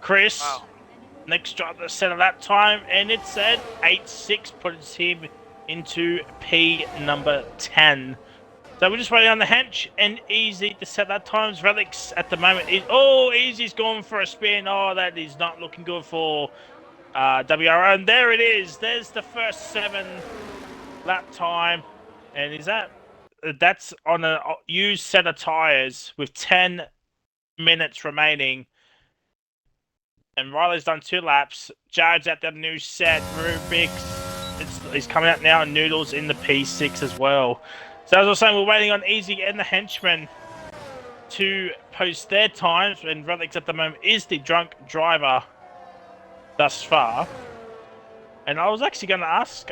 Chris. Wow. Next driver set of that time, and it said 8.6 puts him into P number 10. So we're just waiting on the Hench and Easy to set that times. Relics at the moment is Easy's going for a spin. Oh, that is not looking good for WRO. And there it is. There's the first 7 lap time, and that's on a used set of tires with 10 minutes remaining. And Riley's done 2 laps. Jared's at the new set. Rubik's he's coming out now, and Noodles in the P6 as well. So as I was saying, we're waiting on Easy and the Henchmen to post their times. And Relics at the moment is the drunk driver thus far. And I was actually going to ask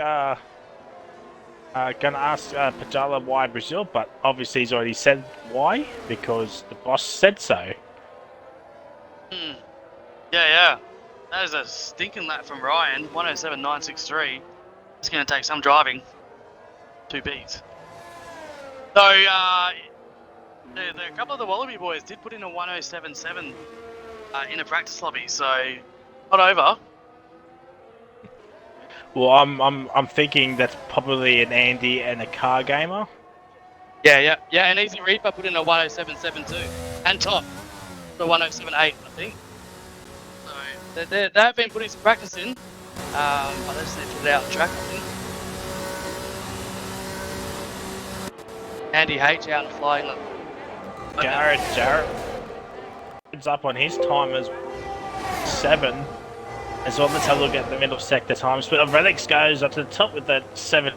Pajala why Brazil, but obviously he's already said why, because the boss said so. Yeah. That is a stinking lap from Ryan. 107.963. It's going to take some driving to beat. So, a couple of the Wallaby boys did put in a 107.7 in a practice lobby, so not over. Well, I'm thinking that's probably an Andy and a car gamer. Yeah, and Easy Reaper put in a 107.7 too, and Top the 107.8, I think. So they've been putting some practice in. I just need to put it out on track, I think. Andy H out and flying. Jared is up on his time as 7 as well. Let's have a look at the middle sector times. But Relics goes up to the top with that 7.8.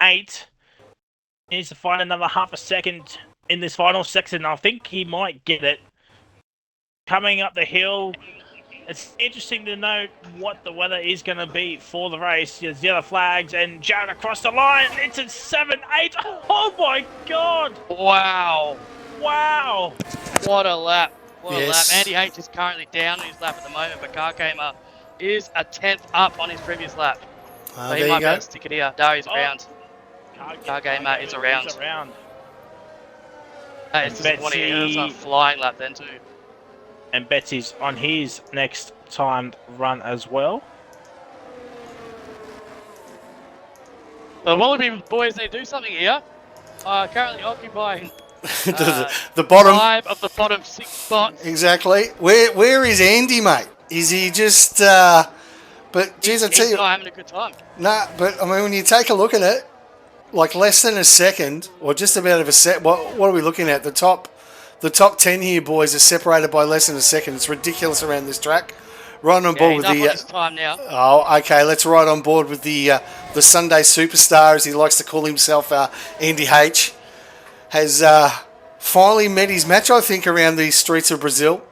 He needs to find another half a second in this final section. I think he might get it. Coming up the hill, it's interesting to note what the weather is going to be for the race. There's yellow flags and Jared across the line. It's at 7.8. Oh my God! Wow! What a lap! Yes. Andy H is currently down in his lap at the moment, but Car Gamer is a 10th up on his previous lap. So he might be able to stick it here. Darius around. Car Gamer is around. It's disappointing. It was a flying lap then too. And Betsy's on his next timed run as well. The Wallaby boys, they do something here. Currently occupying the bottom 5 of the bottom 6 spots. Exactly. Where is Andy, mate? Is he just? But geez, I tell you, he's not having a good time. Nah, but I mean, when you take a look at it, like less than a second, or just about of a set. What are we looking at? The top 10 here, boys, are separated by less than a second. It's ridiculous around this track. Right on board with he's the. up on his time now. Oh, okay. Let's ride on board with the Sunday superstar, as he likes to call himself, Andy H. Has finally met his match, I think, around the streets of Brazil.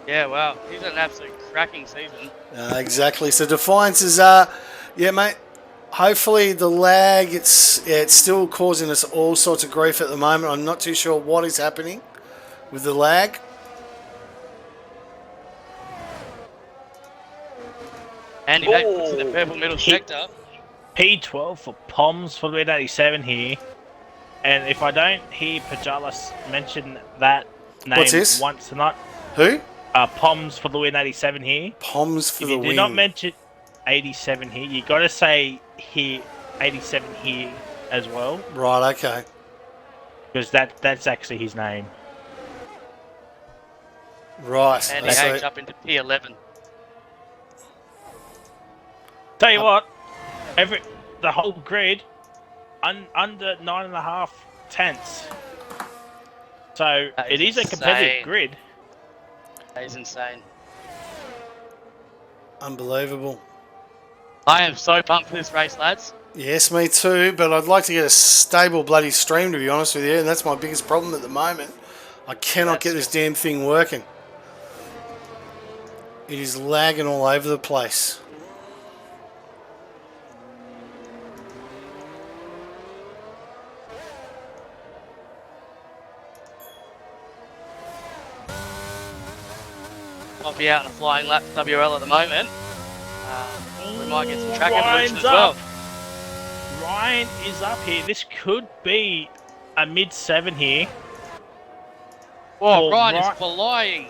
Yeah, wow. He's had an absolute cracking season. Exactly. So Defiance is, yeah, mate. Hopefully the lag, it's still causing us all sorts of grief at the moment. I'm not too sure what is happening with the lag. Andy H puts in the purple middle sector. P12 for Poms for the 87 here. And if I don't hear Pajalas mention that name once tonight. Who? Poms for the win 87 here. Poms for the win. If you do not mention 87 here, you got to say here 87 here as well. Right, okay. Because that's actually his name. Right. And he H up into P11. Tell you what, the whole grid under 9.5 tenths. So it is a competitive grid. That is insane. Unbelievable. I am so pumped for this race, lads. Yes, me too, but I'd like to get a stable bloody stream, to be honest with you, and that's my biggest problem at the moment. I cannot get this damn thing working. It is lagging all over the place. Might be out on a flying lap for WL at the moment. We might get some track evolution as well. Ryan is up here. This could be a mid-7 here. Whoa, Ryan is flying.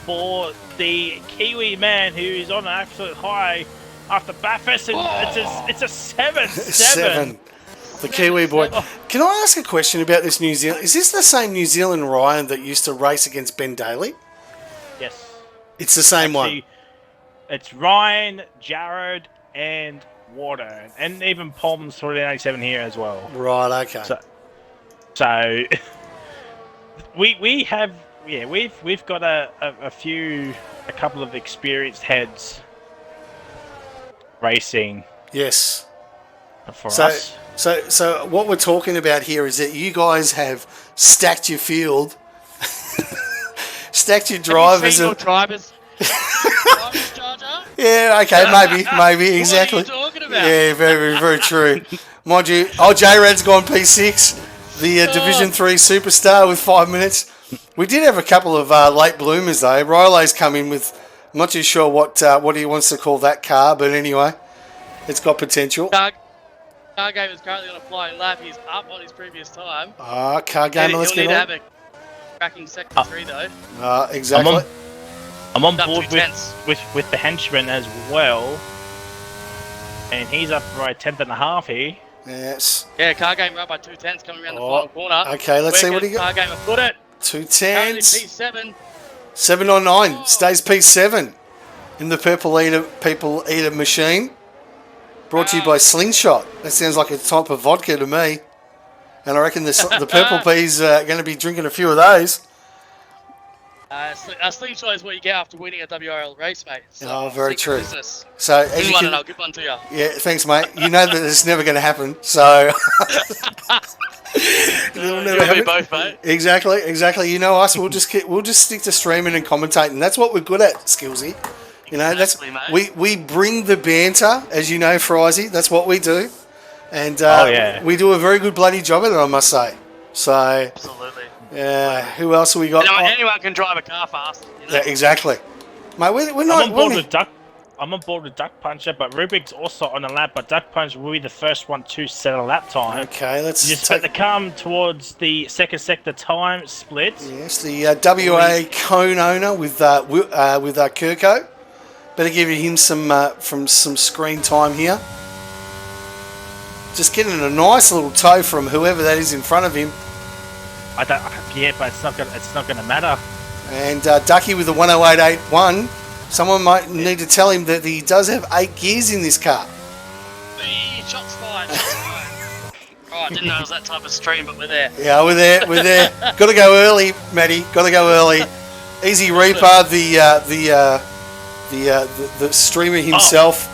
for the Kiwi man who is on an absolute high after Bathurst. And it's a 7-7. 7. The Kiwi boy. Can I ask a question about this New Zealand? Is this the same New Zealand Ryan that used to race against Ben Daly? Yes. It's the same one. It's Ryan, Jared, and Warder, and even Palms for the 87 here as well. Right. Okay. So we've got a couple of experienced heads racing. Yes. For us. So what we're talking about here is that you guys have stacked your field, stacked your drivers. Have you seen your drivers? Drivers, Jar Jar? Yeah, okay, maybe, exactly. What are you talking about? Yeah, very, very true. Mind you, J-Rad's gone P6, the Division 3 superstar with 5 minutes. We did have a couple of late bloomers though. Rile's come in with, I'm not too sure what he wants to call that car, but anyway, it's got potential. Car game is currently on a flying lap. He's up on his previous time. Car gamer, let's get on. He'll need to have a cracking sector 3 though. Exactly. I'm on board with the henchman as well. And he's up for a 10th.5 here. Yes. Yeah, car game right by 2 tenths coming around the final corner. Okay, let's see what he got. Car gamer put it. 2 Currently tenths. P7. 7 on 9. Stays P7 in the People Eater machine. Brought to you by Slingshot. That sounds like a type of vodka to me. And I reckon the Purple Peas are going to be drinking a few of those. Slingshot is what you get after winning a WRL race, mate. So, very true. Business. So, as Good you one, can, and good one to you. yeah, thanks, mate. You know that it's never going to happen. So, it'll never You'll be happen. both, mate. Exactly. You know us. We'll just stick to streaming and commentating. That's what we're good at, Skillsy. You know, Exactly, mate. we bring the banter, as you know, Frizy. That's what we do, and we do a very good bloody job at it, I must say. So, Absolutely. yeah, who else have we got? Anyone can drive a car fast. You know? Yeah, exactly, mate. We're not. I'm on board with Duck Puncher, but Rubik's also on a lap. But Duck Puncher will be the first one to set a lap time. Okay, let's You just have to come towards the second sector time split. Yes, the WA cone owner with Kirko. Better give him some screen time here. Just getting a nice little tow from whoever that is in front of him. But it's not gonna matter. And Ducky with the 108.81. Someone might need to tell him that he does have 8 gears in this car. Shots fired. Oh, I didn't know it was that type of stream, but we're there. Yeah, we're there. Got to go early, Matty. Got to go early. Easy Reaper, the streamer himself.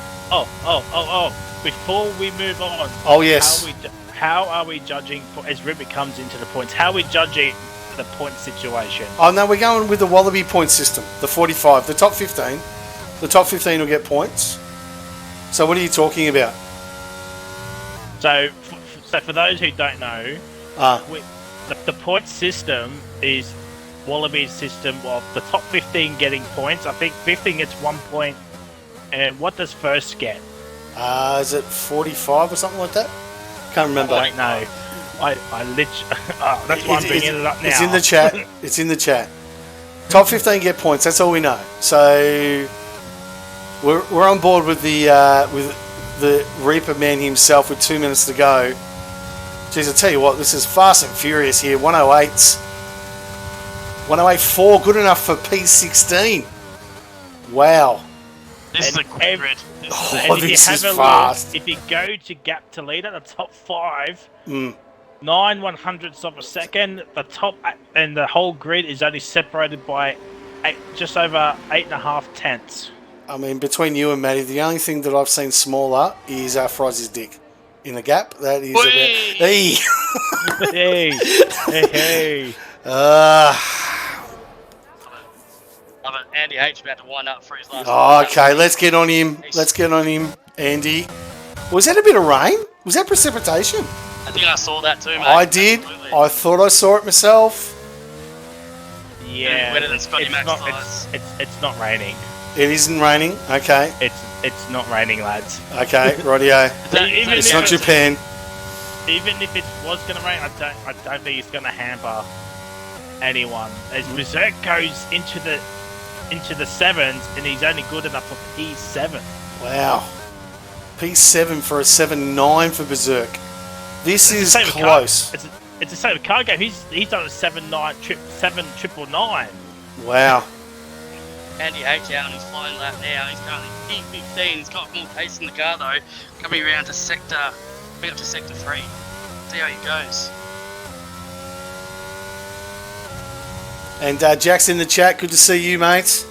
Before we move on. Oh yes. How are we judging as Rubik comes into the points? How are we judging the point situation? Oh no, we're going with the Wallaby point system. The 45, the top 15. The top 15 will get points. So what are you talking about? So for those who don't know, the point system is Wallaby's system of the top 15 getting points. I think 15 gets 1 point. And what does first get? Is it 45 or something like that? Can't remember. I don't know. I literally... that's why I'm bringing it up now. It's in the chat. It's in the chat. Top 15 get points. That's all we know. So we're on board with the Reaper man himself with 2 minutes to go. Jeez, I tell you what, this is fast and furious here. 108s. 108.4, good enough for P16. Wow. This is a quick grid. This is fast. If you go to gap to leader, the top 5, 9 100ths of a second, the top and the whole grid is only separated by just over 8.5 tenths. I mean, between you and Matty, the only thing that I've seen smaller is Fry's dick in the gap. That is about. Hey. Andy H about to wind up for his last. Okay, let's get on him. Andy. Was that a bit of rain? Was that precipitation? I think I saw that too, mate. I did. Absolutely. I thought I saw it myself. Wetter than Scotty Mac's tires. It's not raining. It isn't raining. Okay. It's not raining, lads. Okay, rightio. It's not Japan. Even if it was going to rain, I don't think it's going to hamper anyone. As Berserk goes into into the 7s, and he's only good enough for P7. Wow. P7 for a 7.9 for Berserk. This is Same close. It's the same car game. He's done a 7.9. Wow. Andy H out on his flying lap now. He's currently P15. He's got more pace in the car though. Coming around to sector 3. See how he goes. And Jack's in the chat. Good to see you, mates.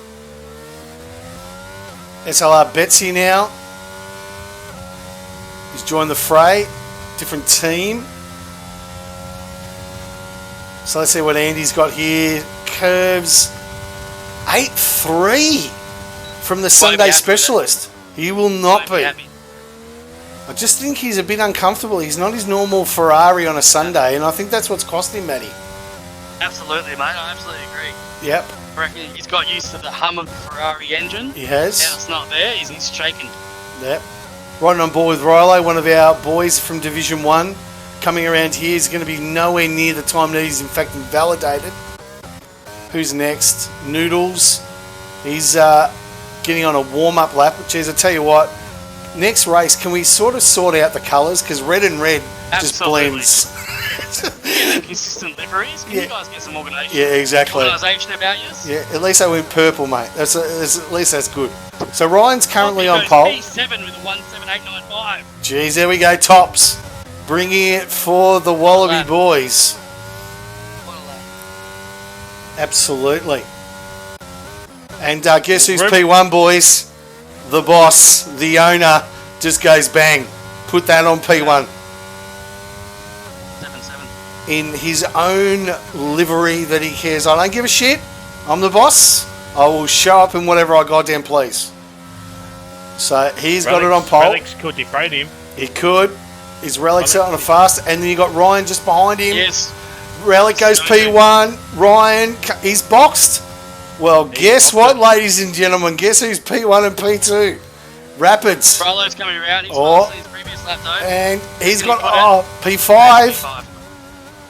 SLR Betsy now. He's joined the fray. Different team. So let's see what Andy's got here. Curves 8.3 from the Sunday specialist. He will not be. I just think he's a bit uncomfortable. He's not his normal Ferrari on a Sunday, and I think that's what's cost him, Matty. Absolutely, mate. I absolutely agree. Yep. I reckon he's got used to the hum of the Ferrari engine. He has. Now it's not there. He's shaking. Yep. Riding on board with Rilo, one of our boys from Division 1. Coming around here is going to be nowhere near the time that he's in fact invalidated. Who's next? Noodles. He's getting on a warm-up lap, which is, I tell you what, next race, can we sort of sort out the colours? Because red and red just blends. Consistent liveries. Can you guys get some organisation? Yeah, exactly. Organisation about yours? Yeah, at least I went purple, mate. At least that's good. So Ryan's currently on pole. P7 with a 17895. Jeez, there we go, tops. Bringing it for the Wallaby boys. Absolutely. And guess who's P1, boys? The boss, the owner, just goes bang. Put that on P1. 7-7. In his own livery that he cares. I don't give a shit. I'm the boss. I will show up in whatever I goddamn please. So he's got it on pole. Relics could defrate him. He could. His Relic's out on a fast. And then you got Ryan just behind him. Yes. Relic goes P1. Ryan, he's boxed. Well, guess what, ladies and gentlemen? Guess who's P1 and P2? Rapids. Frollo's coming around. He's faster his previous lap though. And he's got P5.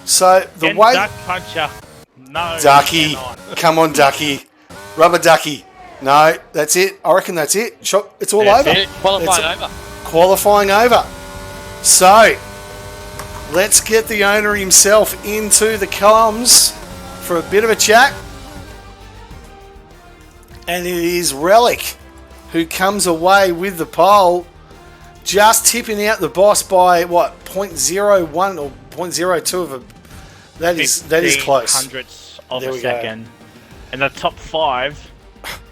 So the way. Duck puncher. No. Ducky. Come on, Ducky. Rubber Ducky. No, that's it. I reckon that's it. It's all over. Qualifying over. So, let's get the owner himself into the comms for a bit of a chat. And it is Relic who comes away with the pole, just tipping out the boss by what, 0.01 or 0.02 of a. That is close. Hundredths of a second. And the top 5,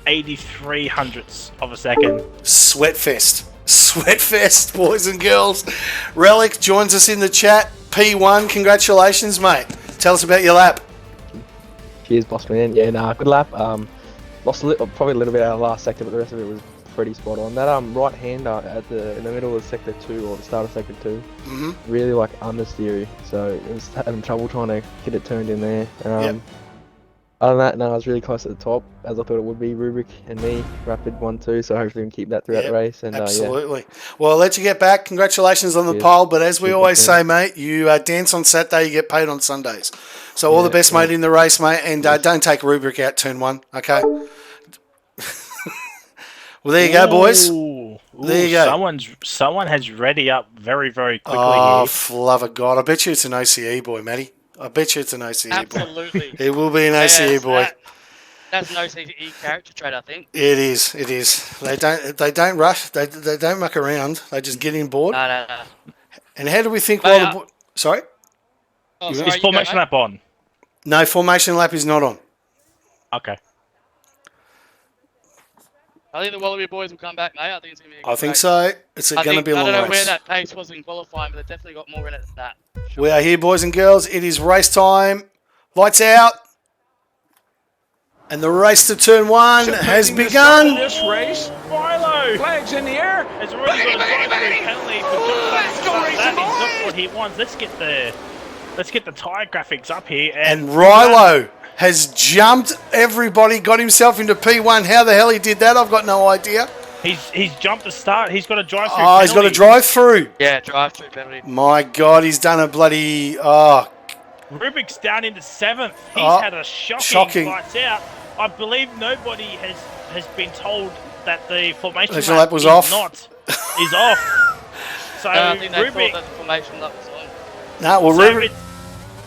83 hundredths of a second. Sweatfest. Sweatfest, boys and girls. Relic joins us in the chat. P1, congratulations, mate. Tell us about your lap. Cheers, boss man. Yeah, good lap. Lost probably a little bit out of the last sector, but the rest of it was pretty spot on. That right hander in the middle of sector 2 or the start of sector 2, really like understeery, so it was having trouble trying to get it turned in there. Other than that, no, I was really close at the top, as I thought it would be. Rubric and me, Rapid 1-2, so hopefully we can keep that throughout the race. And absolutely. Well, I'll let you get back. Congratulations on the pole, but as we always say, mate, you dance on Saturday, you get paid on Sundays. So all the best, mate, in the race, mate, and don't take Rubric out turn 1, okay? Well, there you go, boys. There you go. Someone has ready up very, very quickly. Oh, for love of God. I bet you it's an OCE boy, Matty. I bet you it's an OCE boy. Absolutely. It will be an OCE boy. That's an OCE character trait, I think. It is. They don't rush. They don't muck around. They just get in board. No. And how do we think Sorry? Oh, is formation lap on? No, formation lap is not on. Okay. I think the Wallaby boys will come back, mate. I think it's going to be a good I think race. so. It's going to be a long race. I don't know where that pace was in qualifying, but they've definitely got more in it than that. Sure. We are here, boys and girls. It is race time. Lights out. And the race to turn 1 has begun. This race, Philo. Flags in the air. Has already got a drive-through penalty for that is not what he wants. Let's get the tyre graphics up here. And Rilo has jumped everybody, got himself into P1. How the hell he did that, I've got no idea. He's jumped the start. He's got a drive-through penalty. Oh, he's got a drive-through. Yeah, drive-through penalty. My God, he's done a bloody... Rubik's down into 7th. He's had a shocking lights out. I believe nobody has been told that the formation Formation lap was off. Is off. So I think they Rubik. thought that the formation lap was on. No, well, So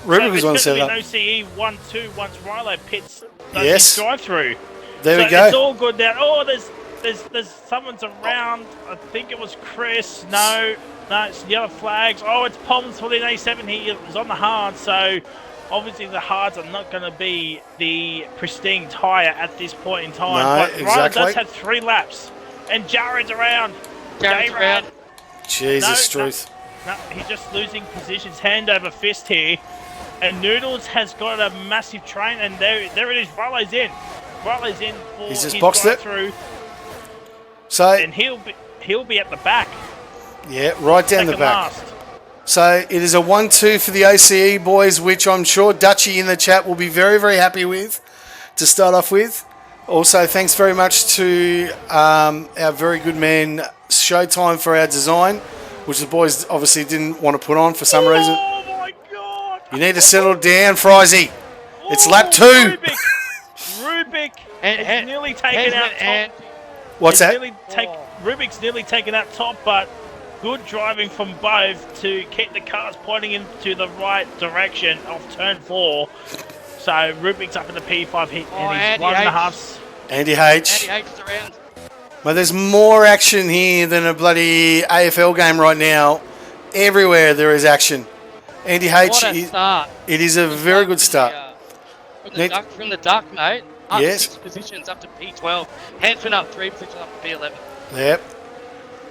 Rubik was one it's set going up. to be an OCE 1-2 once Rilo pits Yes. drive through. There so we go. It's all good now. Oh, there's someone's around. I think it was Chris. No, it's the other flags. Oh, it's Poms for the A7. He is on the hard, so obviously the hards are not going to be the pristine tyre at this point in time. No, but exactly. Rilo does have 3 laps, and Jared's around. Jared's around. Jesus, truth. No, he's just losing positions, hand over fist here. And Noodles has got a massive train, and there it is. Rilo's in. Rilo's in for He's just his boxed drive it. through, So, and he'll be at the back. yeah, right down the Second back. last. So it is a 1-2 for the OCE boys, which I'm sure Dutchy in the chat will be very, very happy with to start off with. Also, thanks very much to our very good man Showtime for our design, which the boys obviously didn't want to put on for some reason. Oh my God! You need to settle down, Frizy. It's lap 2. Rubik And- has nearly taken out top. What's that? Rubik's nearly taken out top, but good driving from both to keep the cars pointing into the right direction of turn 4. So Rubik's up in the P5 hit, and he's Andy 1.5. Andy H. Andy H is around. Well, there's more action here than a bloody AFL game right now. Everywhere there is action. Andy H. What a start. It is a very good start. From the duck, mate. Up Yes. 6 positions up to P12. Hanson up 3 positions up to P11. Yep.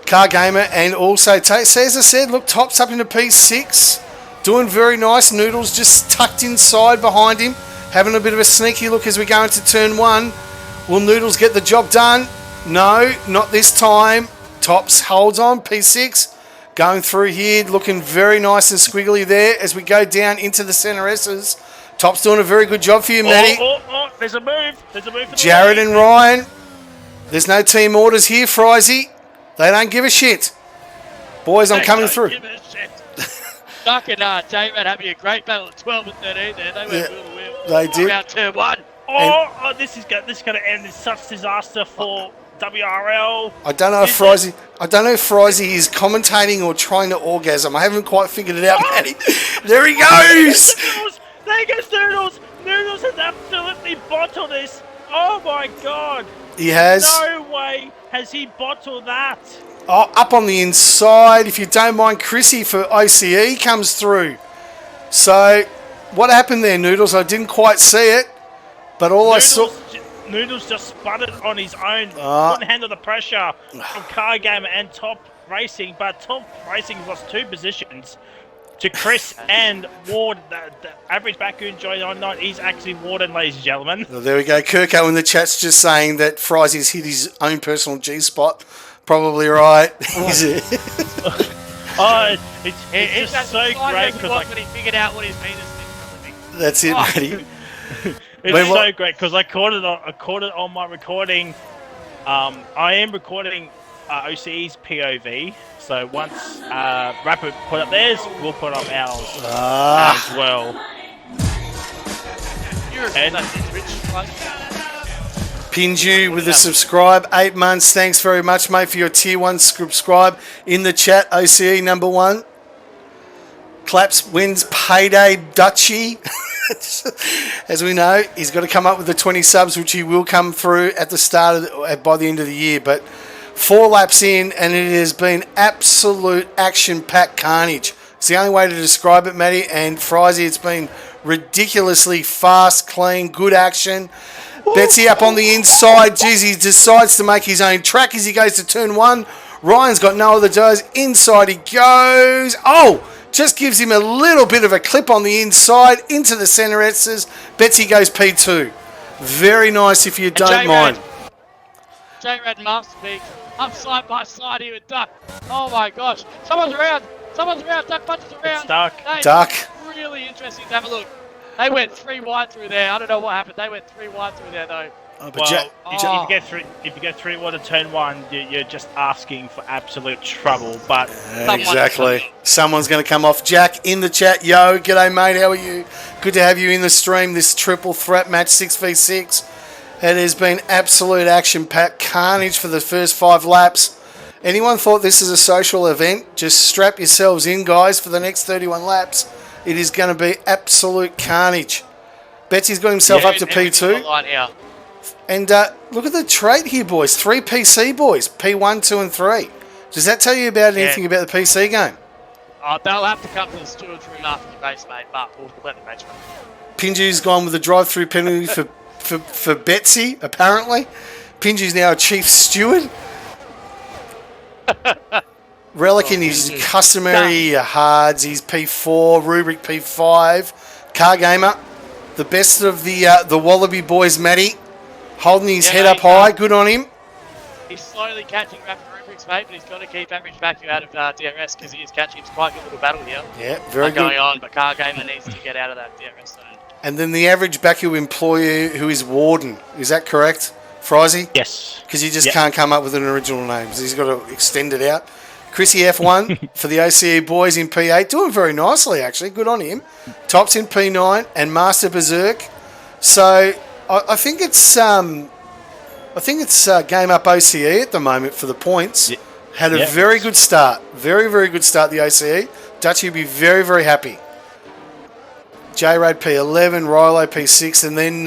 Car Gamer, and also, so as I said, look, Top's up into P6. Doing very nice. Noodles just tucked inside behind him. Having a bit of a sneaky look as we go into turn 1. Will Noodles get the job done? No, not this time. Tops holds on, P6. Going through here, looking very nice and squiggly there as we go down into the centre S's. Top's doing a very good job for you, Matty. Oh, there's a move. There's a move for the Jared lead. and Ryan. There's no team orders here, Frizy. They don't give a shit. Boys, I'm They coming don't through. Give it a shit. Duck and J-Red having a great battle at 12 and 13 there. They went Yeah, wheel to wheel. they did. Around turn 1. This is going to end in such disaster for WRL. I don't know if Frizy is commentating or trying to orgasm. I haven't quite figured it out, Matty. There he goes. There goes Noodles. Noodles has absolutely bottled this. Oh my God. He has. No way has he bottled that. Oh, up on the inside, if you don't mind, Chrissy for OCE comes through. So, what happened there, Noodles? I didn't quite see it, but all I saw... Noodles just sputtered on his own. Couldn't handle the pressure from Car Gamer and Top Racing, but Top Racing lost 2 positions to Chris and Ward. The average Baku Joy 99 is actually Warden, ladies and gentlemen. Well, there we go. Kirko in the chat's just saying that Frizy's hit his own personal G-spot. Probably right. Is it? It's just so great because when he figured out what his penis did. That's it, Matty. it's so great because I caught it on my recording. I am recording OCE's POV, so once Rapid put up theirs, we'll put up ours as well. Pinju with the subscribe. 8 months. Thanks very much, mate, for your tier 1 subscribe. In the chat, OCE number 1. Claps wins payday Dutchy. As we know, he's got to come up with the 20 subs, which he will come through at the start of by the end of the year. But 4 laps in, and it has been absolute action-packed carnage. It's the only way to describe it, Matty. And Frizy, it's been ridiculously fast, clean, good action. Betsy up on the inside. Geez, he decides to make his own track as he goes to turn 1. Ryan's got no other does. Inside he goes. Oh! Just gives him a little bit of a clip on the inside into the centre S's. Betsy goes P2. Very nice if you don't mind. J-Rad Masterpiece. Up side by side here with Duck. Oh my gosh. Someone's around. Duck punches around. It's Duck. Really interesting to have a look. They went 3 wide through there. I don't know what happened. They went 3 wide through there though. If you get 3 wide to turn 1, you're just asking for absolute trouble. But exactly. Someone's going to come off. Jack in the chat. Yo, g'day mate. How are you? Good to have you in the stream. This triple threat match 6v6. It has been absolute action-packed carnage for the first 5 laps. Anyone thought this is a social event? Just strap yourselves in, guys, for the next 31 laps. It is going to be absolute carnage. Betsy's got himself up to P2. And look at the trait here, boys. 3 PC boys. P1, 2 and 3. Does that tell you about anything about the PC game? They'll have to come to the steward's room after the race, mate, but we'll let the race run. Pinju's gone with a drive-through penalty for Betsy, apparently. Pinju's now a chief steward. Relic in his customary hards. He's P4, Rubric P5. Car Gamer, the best of the Wallaby boys, Matty. Holding his head up high. Good on him. He's slowly catching rapid rubrics, mate, but he's got to keep average vacuum out of DRS because he is catching. It's quite a good little battle here. Yeah, very good. Going on, but Car Gamer needs to get out of that DRS zone. And then the average Baku employee who is Warden. Is that correct, Frizy? Yes. Because he just can't come up with an original name. So he's got to extend it out. Chrissy F1 for the OCE boys in P8. Doing very nicely, actually. Good on him. Tops in P9 and Master Berserk. So I think it's game up OCE at the moment for the points. Yeah. Had a very good start. Very, very good start, the OCE. Dutchy will be very, very happy. J-Rad P11, Rilo P6, and then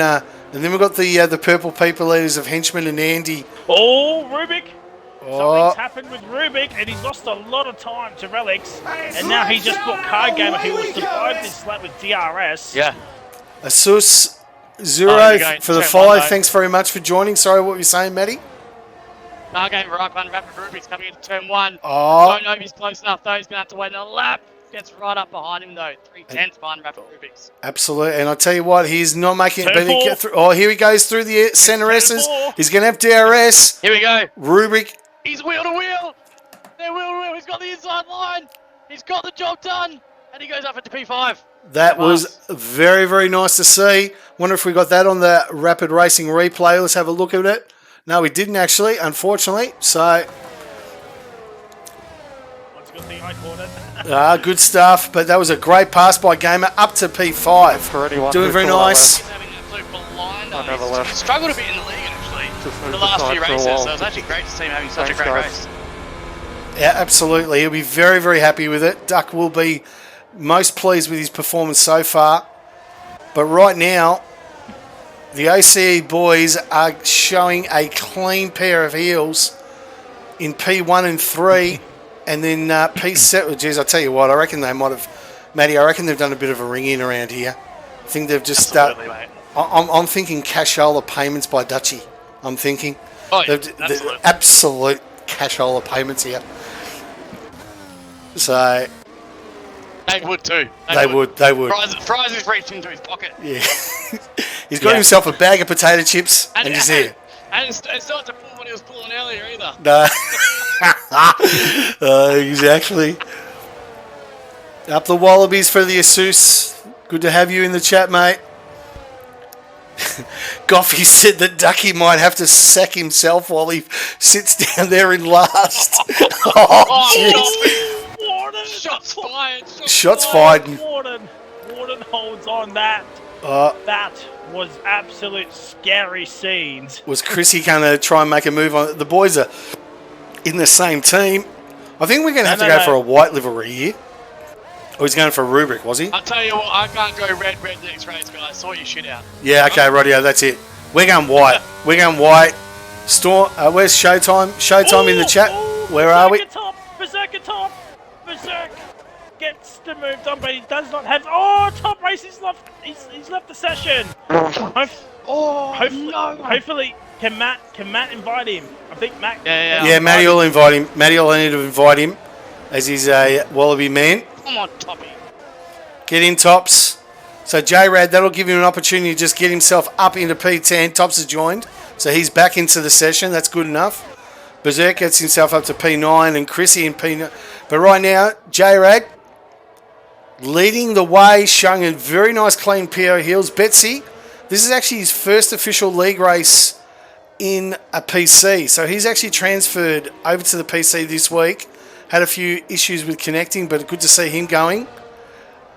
we've got the purple people leaders of Henchman and Andy. Oh, Rubik! Something's happened with Rubik, and he's lost a lot of time to Relics, and now he's just got Card Gamer, who will survive this lap with DRS. Yeah. Asus Zero for the follow. Thanks very much for joining. Sorry, what were you saying, Matty? Car Gamer right behind Rapid Rubik's coming into turn 1. Oh. Don't know if he's close enough, though. He's going to have to wait another lap. Gets right up behind him, though. 3/10 behind Rapid Rubik's. Absolutely. And I'll tell you what, he's not making it. Get through. Oh, here he goes through the center S's. He's going to have DRS. Here we go. Rubik. He's wheel to wheel. They're wheel to wheel. He's got the inside line. He's got the job done. And he goes up into P5. That was very, very nice to see. Wonder if we got that on the Rapid Racing replay. Let's have a look at it. No, we didn't actually, unfortunately. So... good stuff, but that was a great pass by Gamer up to P5. Doing very nice. He's having an absolute blind. He's struggled a bit in the league actually the last few races, so it's actually great to see him having such a great race. Yeah, absolutely. He'll be very, very happy with it. Duck will be most pleased with his performance so far. But right now, the OCE boys are showing a clean pair of heels in P1 and 3. And then P7, geez, I'll tell you what, I reckon they might have, Matty, I reckon they've done a bit of a ring in around here. I think they've just started. I'm thinking cashola payments by Dutchy. I'm thinking. Oh, yeah, absolute cashola payments here. So. They would too. They would. Fries is reached into his pocket. Yeah. He's got himself a bag of potato chips and he's here. And it's not to pull what he was pulling earlier either. No. Exactly. Up the Wallabies for the Asus. Good to have you in the chat, mate. Goffy said that Ducky might have to sack himself while he sits down there in last. Warden! Shots fired! Shots fired. Warden holds on that. That was absolute scary scenes. Was Chrissy going to try and make a move on? The boys are in the same team. I think we're going to have to go for a white livery here. Oh, he's going for a rubric, was he? I'll tell you what, I can't go red next race, guys. Sort your shit out. Yeah, okay, rightio, that's it. We're going white. We're going white. Storm, where's Showtime? Showtime in the chat. Where are we? Berserker top. Berserk gets the move done, but he does not have. Oh, top race. He's left the session. Hopefully, can Matt invite him? I think Matt. Yeah, Matty will invite him. Matty will need to invite him, as he's a Wallaby man. Come on, Toppy. Get in, Tops. So J-Rad, that'll give him an opportunity to just get himself up into P10. Tops has joined, so he's back into the session. That's good enough. Berserk gets himself up to P9 and Chrissy in P9. But right now, J-Rad leading the way, showing a very nice clean PO heels. Betsy, this is actually his first official league race in a PC. So he's actually transferred over to the PC this week. Had a few issues with connecting, but good to see him going.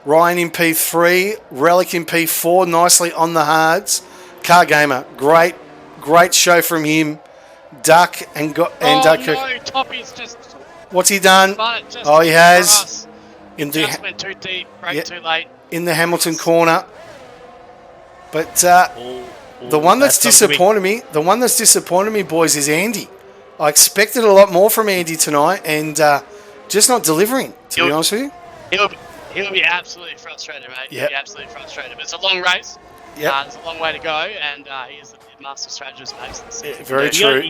Ryan in P3, Relic in P4, nicely on the hards. Car Gamer, great great show from him. Duck and got no, Toppy's just what's he done? spun it just Oh, he has. across. In the Just went too deep, brake too late. in the Hamilton corner. But Oh, the one that's not gonna be- disappointed me, boys, is Andy. I expected a lot more from Andy tonight, and just not delivering. To be honest with you. He'll be absolutely frustrated, mate. Yep. He'll be absolutely frustrated. But it's a long race. Yeah, There's a long way to go, and he is the master strategist, mate. This season. very true.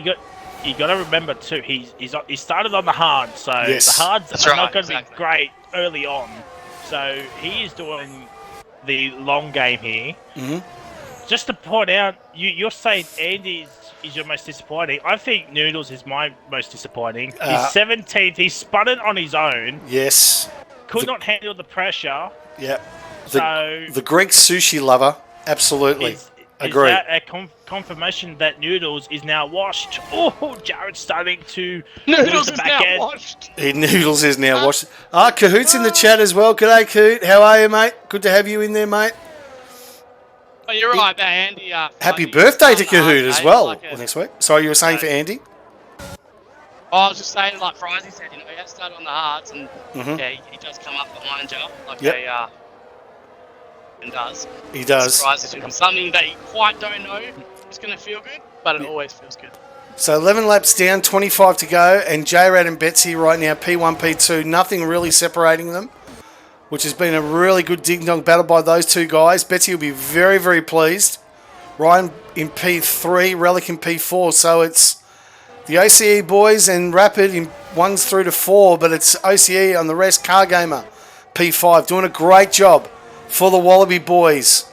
You got to remember too. He started on the hard, so Yes. the hards That's are right, not going to exactly. be great early on. So he is doing the long game here. Mhm. Just to point out, you're saying Andy is your most disappointing. I think Noodles is my most disappointing. He's 17th. He spun it on his own. Yes. Could not handle the pressure. Yeah. So The Greek sushi lover, absolutely. Is Agree. that a confirmation that Noodles is now washed? Oh, Jared's starting to Noodles lose the is back now end. washed. Noodles is now watched. Cahoot's in the chat as well. G'day, Cahoot. How are you, mate? Good to have you in there, mate. Oh, you're right, man, Andy. Happy fucking birthday to spun hard, Kahoot as mate, well like a- next week. Sorry, you were saying for Andy? I was just saying, like Frizy said, he has started on the hards, and Mhm. yeah, he does come up behind you, like Yep. and does. He does. Surprises you. Something that you quite don't know is going to feel good, but it always feels good. So 11 laps down, 25 to go, and J-Rad and Betsy right now, P1, P2, nothing really separating them, which has been a really good ding-dong battle by those two guys. Betsy will be very, very pleased. Ryan in P3, Relic in P4, so it's the OCE boys and Rapid in 1s through to 4, but it's OCE on the rest, Car Gamer, P5, doing a great job for the Wallaby boys.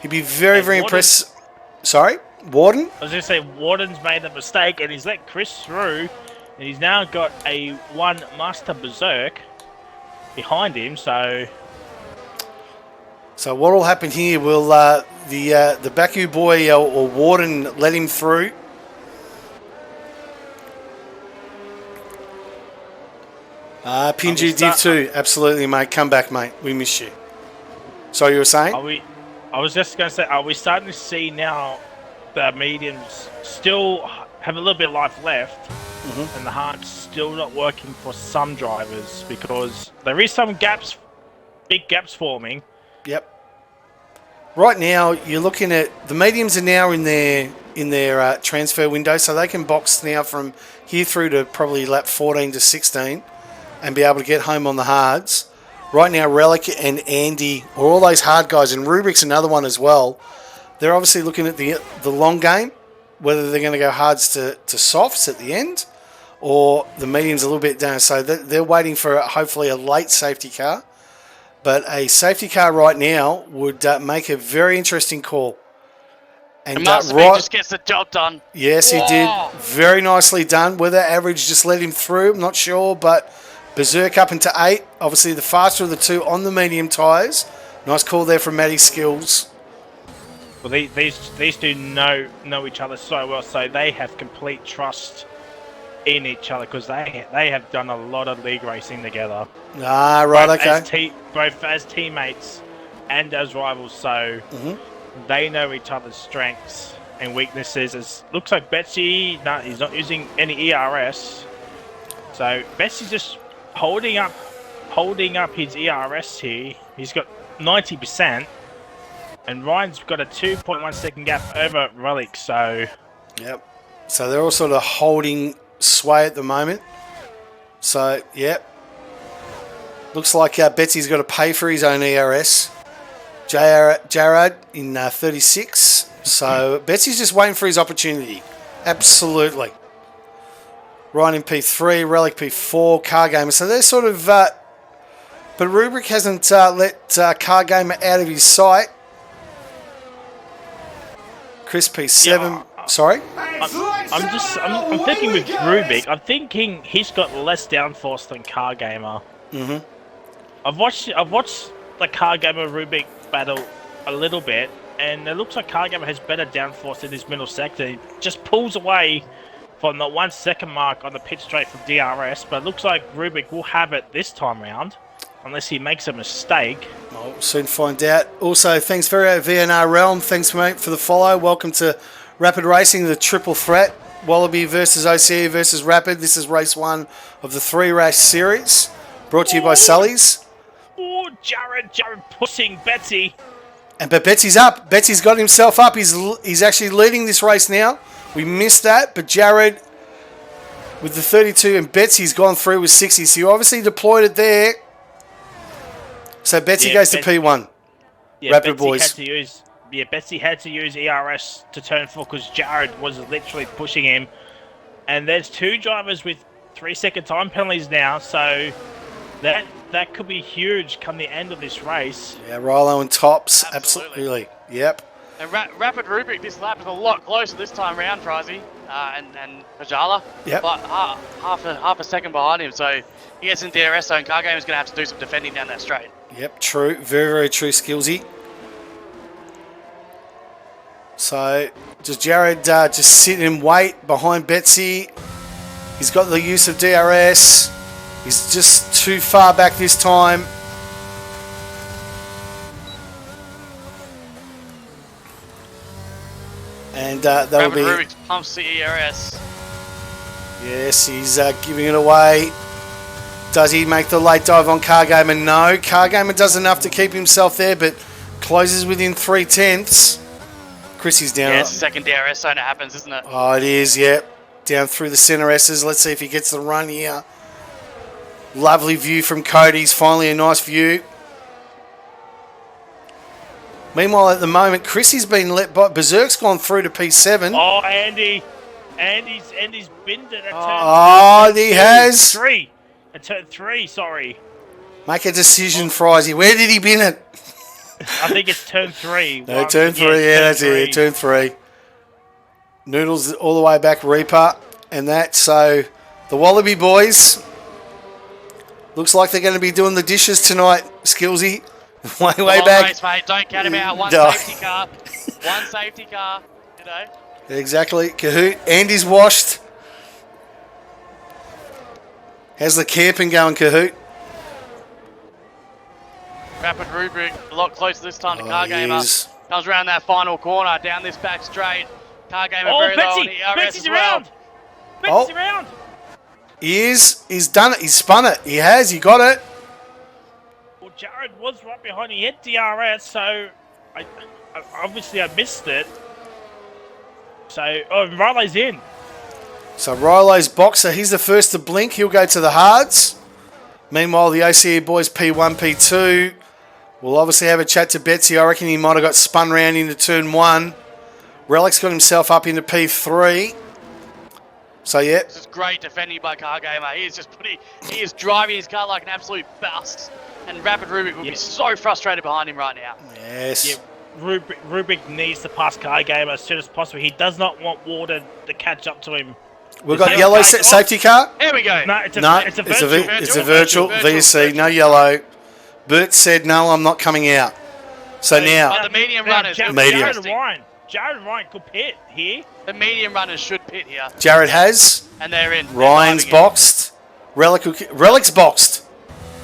He'd be very, And very Warden- impressed. Sorry? Warden? I was going to say, Warden's made a mistake and he's let Chris through, and he's now got a one Master Berserk behind him, so So what will happen here? Will the Baku boy or Warden let him through? Pinju Div start- 2, absolutely, mate. Come back, mate. We miss you. So you were saying? I was just going to say, are we starting to see now the mediums still have a little bit of life left, and the hard's still not working for some drivers because there is some gaps, big gaps forming. Yep. Right now, you're looking at the mediums are now in their transfer window, so they can box now from here through to probably lap 14 to 16, and be able to get home on the hards. Right now, Relic and Andy are all those hard guys, and Rubrik's another one as well. They're obviously looking at the long game, whether they're going to go hards to softs at the end, or the mediums a little bit down. So they're waiting for hopefully a late safety car. But a safety car right now would make a very interesting call. And just gets the job done. yes, he did. Very nicely done. Whether average just let him through, I'm not sure. But Berserk up into 8. Obviously, the faster of the two on the medium tyres. Nice call there from Matty Skills. Well, these two know each other so well, so they have complete trust in each other because they have done a lot of league racing together. Ah, right, okay. Both as teammates and as rivals, so they know each other's strengths and weaknesses. It looks like Betsy, he's not using any ERS, so Betsy's just holding up his ERS here. He's got 90%, and Ryan's got a 2.1 second gap over Relic. So, yep. So they're all sort of holding sway at the moment. So, yep. Looks like Betsy's got to pay for his own ERS. Jared in 36. So Betsy's just waiting for his opportunity. Absolutely. Ryan in P3, Relic P4, Car Gamer. So they're sort of... but Rubrik hasn't let Car Gamer out of his sight. Chris P7. Sorry? I'm thinking with Rubik. I'm thinking he's got less downforce than Car Gamer. I've watched the Car Gamer Rubik battle a little bit, and it looks like Car Gamer has better downforce in his middle sector. He just pulls away from the 1 second mark on the pit straight from DRS, but it looks like Rubik will have it this time round, unless he makes a mistake. We'll soon find out. Also, thanks very VNR Realm. Thanks, mate, for the follow. Welcome to Rapid Racing, the triple threat. Wallaby versus OCE versus Rapid. This is race 1 of the 3-race series. Brought to you by Sully's. Oh, Jared pushing Betsy. But Betsy's up. Betsy's got himself up. He's actually leading this race now. We missed that, but Jared with the 32 and Betsy's gone through with 60. So you obviously deployed it there. So Betsy goes to P1. Yeah, Rapid Betsy boys. Betsy had to use ERS to turn 4 because Jared was literally pushing him. And there's 2 drivers with 3-second time penalties now, so that could be huge come the end of this race. Yeah, Rilo and Tops. Absolutely. Yep. And Rapid Rubik this lap is a lot closer this time round, Frizy, and Pajala. Yep. But half a second behind him, so he gets into the DRS zone. Car Game is going to have to do some defending down that straight. Yep, true. Very, very true, Skillsy. So, does Jared just sit and wait behind Betsy? He's got the use of DRS. He's just too far back this time. And that'll be... Rapid Rubik pumps the ERS. Yes, he's giving it away. Does he make the late dive on Cargamer? No. Cargamer does enough to keep himself there, but closes within 3/10. Chrissy's down. Yeah, it's the second DRS zone it happens, isn't it? Oh, it is, yep. Down through the centre S's. Let's see if he gets the run here. Lovely view from Cody's. Finally a nice view. Meanwhile, at the moment, Chrissy's been let by... Berserk's gone through to P7. Oh, Andy's binned it at turn Oh, he has. 3. At turn 3, sorry. Make a decision, Frizy. Where did he bin it? I think it's turn 3. No, turn 3. Yeah, that's it. Turn 3. Noodles all the way back, Reaper. And that, so the Wallaby boys... Looks like they're going to be doing the dishes tonight, Skillsy. way back. Race, mate. Don't count him out. One No. safety car. One safety car. You know. Exactly. Kahoot. Andy's washed. How's the camping going, Kahoot? Rapid Rubik a lot closer this time to Car he Gamer. is. Comes around that final corner, down this back straight. Car Gamer Oh, very low on Betsy! the ERS Betsy's as well. around! Betsy's around! He is. He's done it. He's spun it. He has. He got it. Well, Jared was right behind. He hit DRS, so obviously I missed it. So, Riley's in. So Rilo's boxer. He's the first to blink. He'll go to the hards. Meanwhile, the OCE boys P1, P2. We'll obviously have a chat to Betsy. I reckon he might have got spun round into turn 1. Relic's got himself up into P3. So, yeah. This is great defending by Car Gamer. He is driving his car like an absolute bus. And Rapid Rubik will be so frustrated behind him right now. Yes. Yeah, Rubik needs to pass Car Gamer as soon as possible. He does not want Warden to catch up to him. We've got yellow safety car. Here we go. No, it's a virtual VC, no yellow. Bert said, no, I'm not coming out. So now, But the medium runners. Jared and Ryan could pit here. The medium runners should pit here. Jared has. And they're in. Ryan's boxed. Relic's boxed.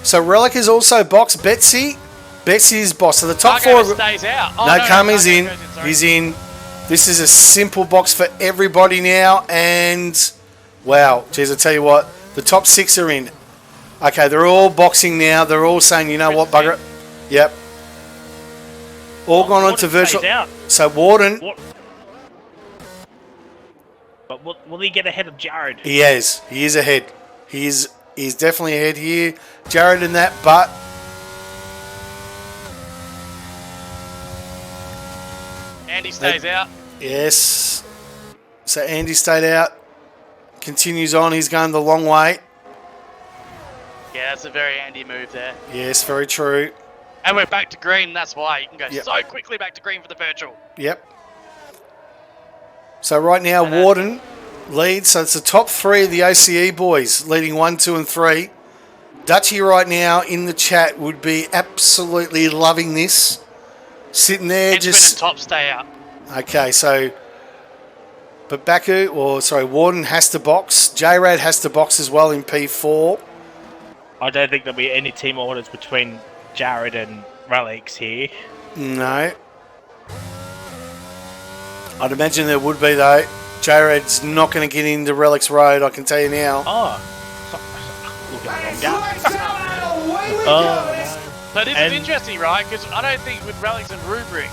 So Relic is also boxed. Betsy's boxed. So the top Car 4... Gamer stays out. Oh, No, Carmen's Car in. Gamer goes sorry. He's in. This is a simple box for everybody now. And, wow. Geez, I tell you what. The top 6 are in. Okay, they're all boxing now. They're all saying, you know what, bugger it. Yep. All gone on to virtual. So Warden... But will he get ahead of Jared? He is. He is ahead. He's definitely ahead here. Jared in that, but... Andy stays out. Yes. So Andy stayed out. Continues on. He's going the long way. Yeah, that's a very Andy move there. Yes, very true. And we're back to green. That's why you can go Yep. so quickly back to green for the virtual. Yep. So right now, Warden leads. So it's the top 3 of the OCE boys, leading 1, 2, and 3. Dutchy right now in the chat would be absolutely loving this. Sitting there, Henchman just... and top stay out. Okay, so... But Warden has to box. J-Rad has to box as well in P4. I don't think there'll be any team orders between Jared and Relics here. No. I'd imagine there would be, though. Jared's not going to get into Relics Road, I can tell you now. Oh. Look at the wrong gap. So this is interesting, right? Because I don't think with Relics and Rubric,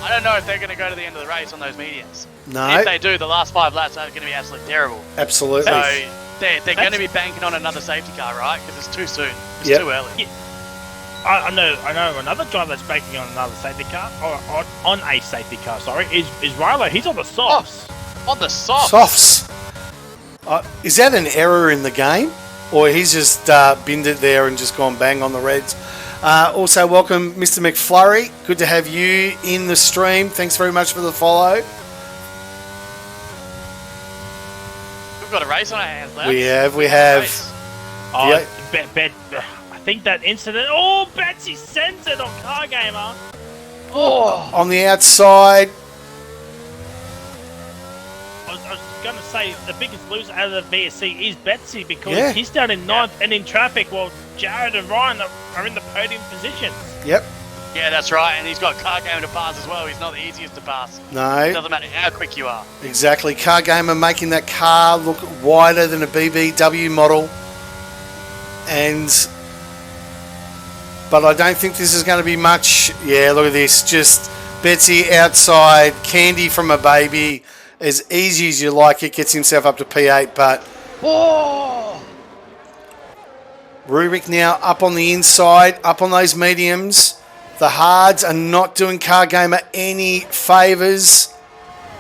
I don't know if they're going to go to the end of the race on those mediums. No. If they do, the last 5 laps are going to be absolutely terrible. Absolutely. So they're going to be banking on another safety car, right? Because it's too soon. It's too early. Yeah. I know another driver that's banking on another safety car, or on a safety car, sorry, is Rylo. He's on the softs. On the softs? Softs. Is that an error in the game? Or he's just binned it there and just gone bang on the reds? Also, welcome, Mr. McFlurry. Good to have you in the stream. Thanks very much for the follow. We've got a race on our hands, lads. We have. Oh, I think that incident. Oh, Betsy sends it on Car Gamer. Oh. On the outside. I was going to say the biggest loser out of the VSC is Betsy because he's down in 9th and in traffic while Jared and Ryan are in the podium positions. Yep. Yeah, that's right. And he's got Car Gamer to pass as well. He's not the easiest to pass. No. It doesn't matter how quick you are. Exactly. Car Gamer making that car look wider than a BBW model. But I don't think this is going to be much. Yeah, look at this. Just Betsy outside, candy from a baby. As easy as you like it, gets himself up to P8, but... Oh! Rurik now up on the inside, up on those mediums. The hards are not doing Car Gamer any favours.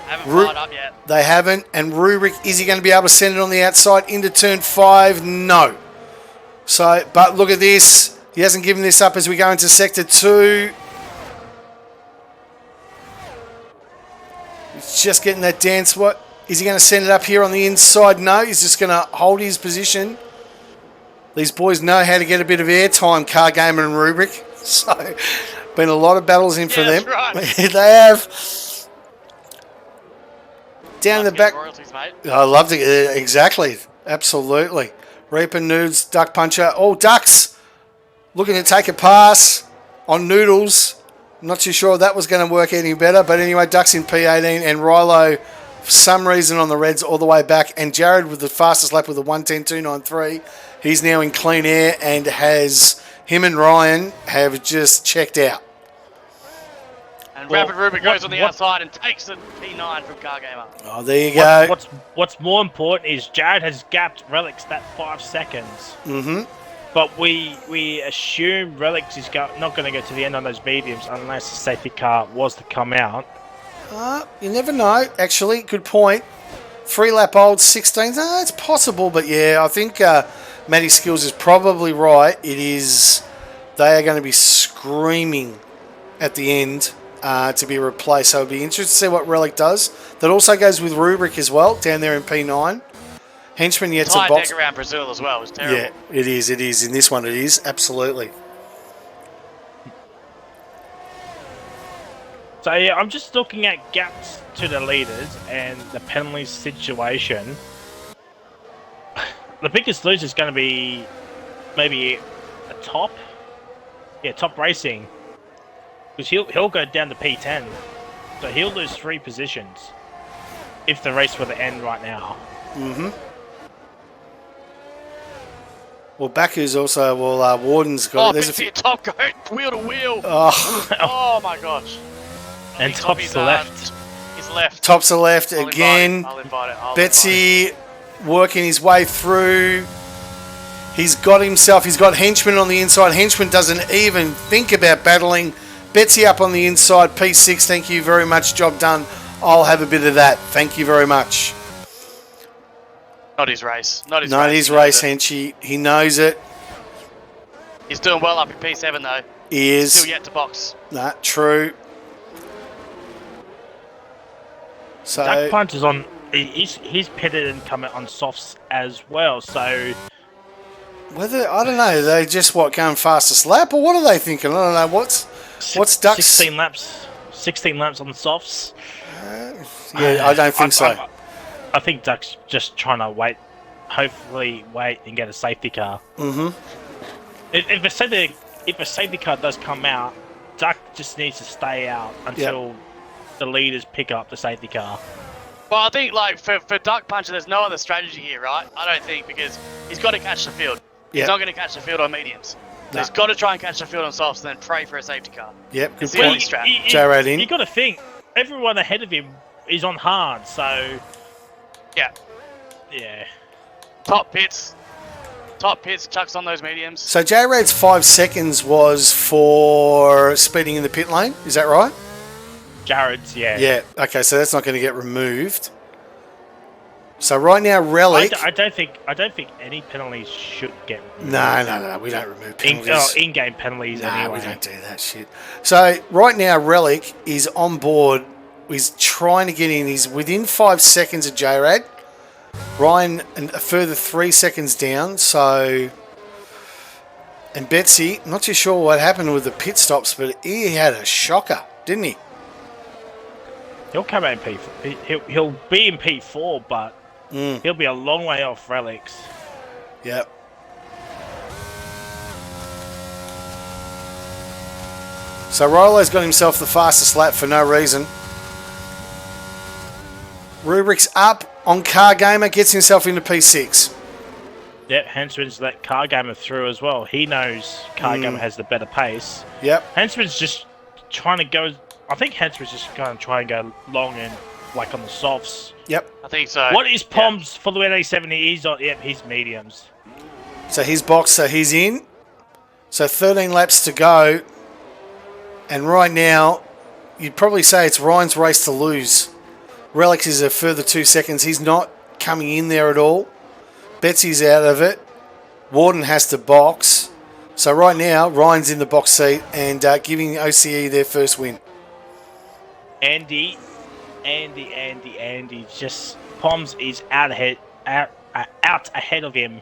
Haven't fired up yet. They haven't. And Rurik, is he going to be able to send it on the outside into turn 5? No. So, but look at this. He hasn't given this up as we go into Sector 2. He's just getting that dance. What? Is he going to send it up here on the inside? No, he's just going to hold his position. These boys know how to get a bit of airtime, Car Gamer and Rubric. So, been a lot of battles in for them. Right. They have. Down the back. Royalties, mate. I loved it. Exactly. Absolutely. Reaper, Nudes, Duck Puncher. Oh, Ducks looking to take a pass on Noodles. Not too sure that was going to work any better. But anyway, Ducks in P18 and Rilo, for some reason, on the Reds all the way back. And Jared with the fastest lap with a 1:10.293. He's now in clean air and him and Ryan have just checked out. And Rapid Ruben goes on the outside and takes the P9 from Car Gamer. Oh, there you go. What's more important is Jared has gapped Relics that 5 seconds. Mm-hmm. But we assume Relics is not going to go to the end on those mediums unless the safety car was to come out. You never know, actually. Good point. 3-lap old, 16. It's possible, but yeah, I think Matty Skills is probably right. They are going to be screaming at the end to be replaced. So it'll be interesting to see what Relic does. That also goes with Rubric as well, down there in P9. Henchman yet to box. Deck around Brazil as well. It was terrible. Yeah, it is. It is. In this one, it is. Absolutely. So yeah, I'm just looking at gaps to the leaders and the penalty situation. The biggest loser is going to be maybe a top. Yeah, Top Racing. Because he'll go down to P10. So he'll lose 3 positions if the race were to end right now. Mm-hmm. Well, Baku's also, Warden's got... there's a Top go wheel to wheel. Oh, oh my gosh. And Top's the left. He's left. Top's the left again. I'll invite it. Betsy working his way through. He's got Henchman on the inside. Henchman doesn't even think about battling. Betsy up on the inside. P6, thank you very much. Job done. I'll have a bit of that. Thank you very much. Not his race. Not his race, Henchy. He knows it. He's doing well up in P7 though. He is. Still yet to box. Nah, true. So Duck Punch is on. He's pitted and coming on softs as well. So I don't know. They just going fastest lap, or what are they thinking? I don't know. What's Duck's 16 laps? 16 laps on the softs. Yeah, I don't think so. I think Duck's just trying to wait. Hopefully, wait and get a safety car. Mm-hmm. If a safety car does come out, Duck just needs to stay out until the leaders pick up the safety car. Well, I think like for Duck Puncher, there's no other strategy here, right? I don't think, because he's got to catch the field. He's Yep. not going to catch the field on mediums. So No. he's got to try and catch the field on softs and then pray for a safety car. Yep, good It's the only point. strat. J-Rad in. You got to think, everyone ahead of him is on hard, so Yeah. yeah. Top pits, chucks on those mediums. So J-Rad's 5 seconds was for speeding in the pit lane. Is that right? Jared's, yeah. Yeah. Okay, so that's not going to get removed. So right now, Relic. I don't think any penalties should get No. We don't remove penalties. in-game penalties No, anyway. we don't do that shit. So right now, Relic is on board. He's trying to get in. He's within 5 seconds of J-Rad. Ryan a further 3 seconds down. So, and Betsy, I'm not too sure what happened with the pit stops, but he had a shocker, didn't he? He'll come out in P4. He'll be in P4, but he'll be a long way off Relics. Yep. So Rolo's got himself the fastest lap for no reason. Rubric's up on Car Gamer, gets himself into P6. Yep, Hensman's let Car Gamer through as well. He knows Car Gamer has the better pace. Yep. Hensman's just trying to go. I think Hensman's just going to try and go long and like on the softs. Yep. I think so. What is Pom's for the NA70? He's on. Yep, he's mediums. So he's boxed, so he's in. So 13 laps to go. And right now, you'd probably say it's Ryan's race to lose. Relics is a further 2 seconds. He's not coming in there at all. Betsy's out of it. Warden has to box. So right now, Ryan's in the box seat and giving OCE their first win. Andy. Just Poms is out ahead of him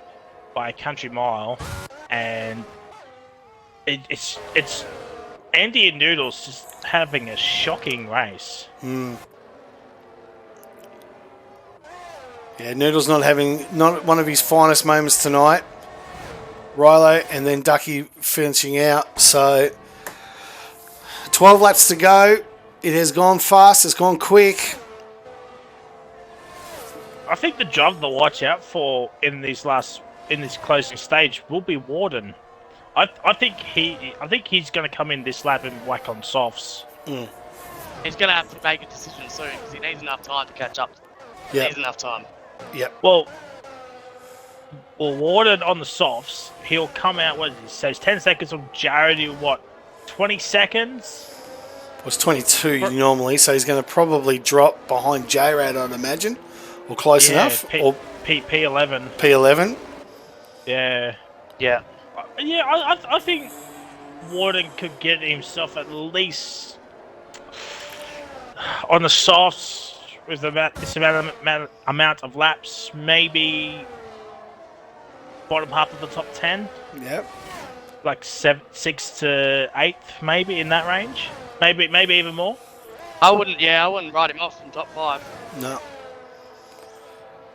by a country mile, and it's Andy and Noodles just having a shocking race. Yeah, Noodle's not one of his finest moments tonight. Rilo and then Ducky finishing out. So 12 laps to go. It has gone fast. It's gone quick. I think the driver to watch out for in this closing stage will be Warden. I think he's going to come in this lap and whack on softs. He's going to have to make a decision soon because he needs enough time to catch up. He Yep. needs enough time. Yep. Well, Warden on the softs, he'll come out. What he says, 10 seconds on Jared. 20 seconds. It was 22 normally, so he's going to probably drop behind J-Rad, I'd imagine, or close enough, or P11. P11. Yeah. Yeah. Yeah, I think Warden could get himself at least on the softs with about this amount of laps, maybe bottom half of the top 10, Yep. like 6th to 8th, maybe in that range, maybe even more. I wouldn't write him off from top 5. No.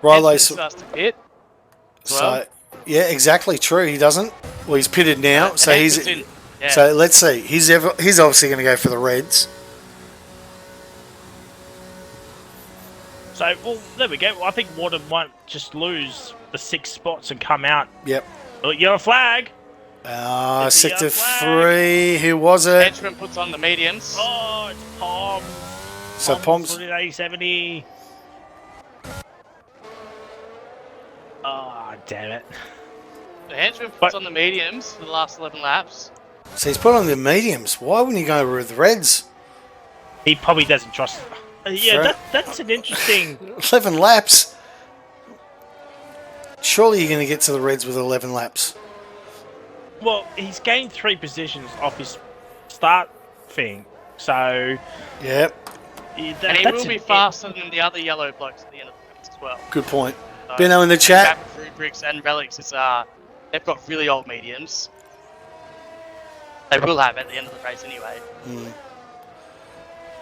Rilo. Starts to pit. So yeah, exactly true. He doesn't. Well, he's pitted now, so he's. in. Yeah. So let's see. He's obviously going to go for the Reds. So, well, there we go. I think Warden might just lose the 6 spots and come out. Yep. Oh, yellow flag. It's a Sector yellow flag. 3. Who was it? Henchman puts on the mediums. Oh, it's Poms. So Poms. 80-70. Oh, damn it. The henchman puts on the mediums for the last 11 laps. So he's put on the mediums. Why wouldn't he go with the Reds? He probably doesn't trust. Yeah, Fair. that's an interesting. 11 laps. Surely you're going to get to the Reds with 11 laps. Well, he's gained 3 positions off his start thing, so. Yep. And he will be faster than the other yellow blokes at the end of the race as well. Good point. So, Benno in the chat. Rubrics and Relics is they've got really old mediums. They will have at the end of the race anyway.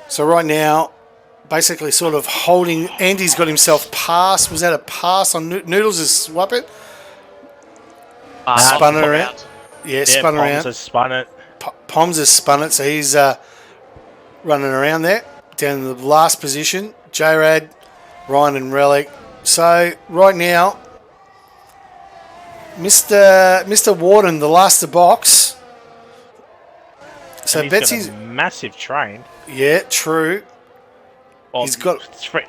So right now, basically sort of holding. Andy's got himself past. Was that a pass on Noodles? Is swap it? Spun it around. Yeah, spun Poms around. has spun it. Poms has spun it, so he's running around there. down in the last position. J-Rad, Ryan and Relic. So right now, Mr. Warden, the last to box. So And he's Betsy's... got a massive train. Yeah, true. Well, He's got...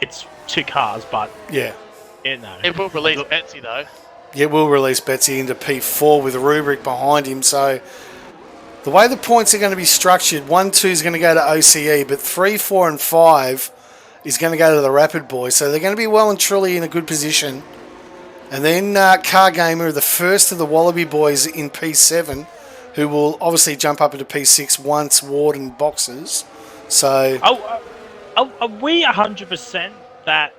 It's 2 cars, but... Yeah. No. It will release Betsy, though. Yeah, we'll release Betsy into P4 with Rubric behind him. So the way the points are going to be structured, 1, 2 is going to go to OCE, but 3, 4, and 5 is going to go to the Rapid Boys. So they're going to be well and truly in a good position. And then Car Gamer, the first of the Wallaby Boys in P7, who will obviously jump up into P6 once Warden boxes. So... Are we 100% that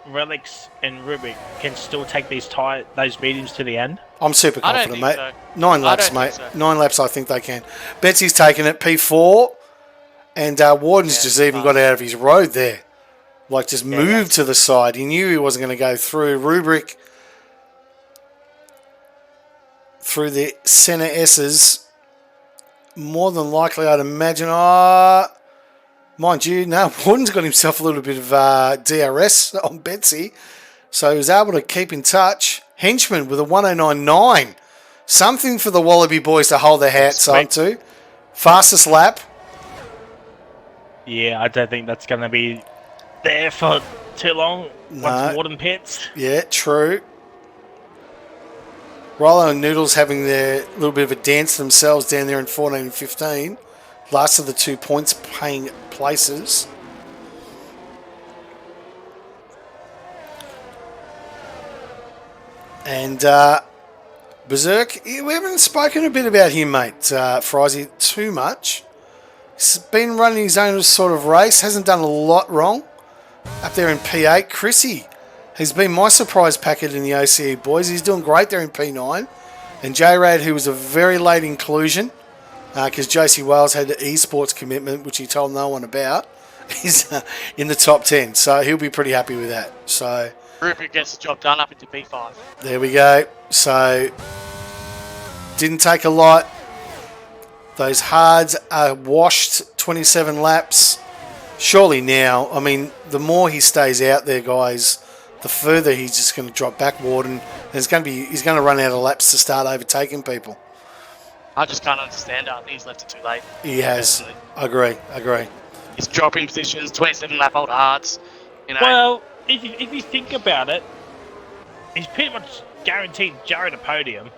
Relics and Rubik can still take those meetings to the end? I'm super I don't confident, mate. think so. 9 laps, I don't mate. think so. 9 laps, I think they can. Betsy's taken it, P4, and Warden's just even got out of his road there. Like, just moved to the side. He knew he wasn't going to go through. Rubric through the centre S's. More than likely, I'd imagine. Mind you, no, Warden's got himself a little bit of DRS on Betsy. So he was able to keep in touch. Henchman with a 109.9. Something for the Wallaby Boys to hold their hats on to. Fastest lap. Yeah, I don't think that's going to be there for too long once Warden pits. Yeah, true. Rollo and Noodles having their little bit of a dance themselves down there in 14 and 15. Last of the 2 points paying places. And Berserk, we haven't spoken a bit about him, mate, Frizy, too much. He's been running his own sort of race, hasn't done a lot wrong. Up there in P8, Chrissy has been my surprise packet in the OCE boys. He's doing great there in P9. And J-Rad, who was a very late inclusion, because Josie Wales had an esports commitment, which he told no one about, is in the top 10. So he'll be pretty happy with that. So Rupert gets the job done up into P5. there we go. So didn't take a lot. Those hards are washed, 27 laps. Surely now, I mean, the more he stays out there, guys, the further he's just going to drop back, Warden. And he's going to run out of laps to start overtaking people. I just can't understand how he's left it too late. He has. Personally. Agree. He's dropping positions, 27 lap old hards. You know. Well, if you think about it, he's pretty much guaranteed Jared a podium,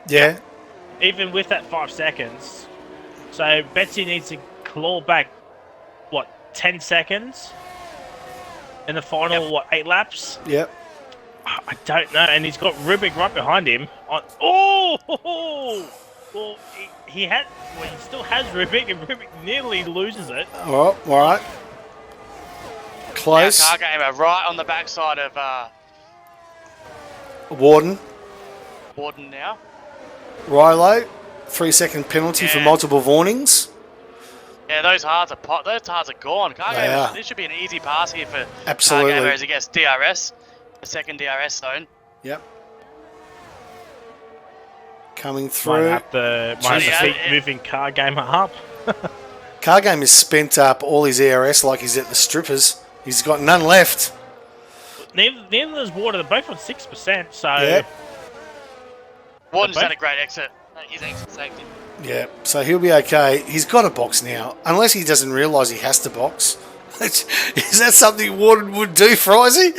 Yeah. even with that 5 seconds. So Betsy needs to claw back, 10 seconds in the final, 8 laps? Yep. I don't know, and he's got Rubik right behind him. Well, he still has Rubik, and Rubik nearly loses it. All right. Close. Car Gamer right on the backside of Warden. Warden now. Rilo. 3-second penalty for multiple warnings. Yeah, those hards are gone. Car They Gamer, are. this should be an easy pass here for Absolutely. Car Gamer as he gets DRS, the second DRS zone. Yep. Coming Might through. have to keep moving Car Gamer up. Car Game has spent up all his ERS like he's at the strippers. He's got none left. Neither does Water. They're both on 6%, so... Yeah. Warden's done a great exit. His exit saved him. Yeah, so he'll be okay. He's got a box now, unless he doesn't realise he has to box. Is that something Warden would do, Frizy?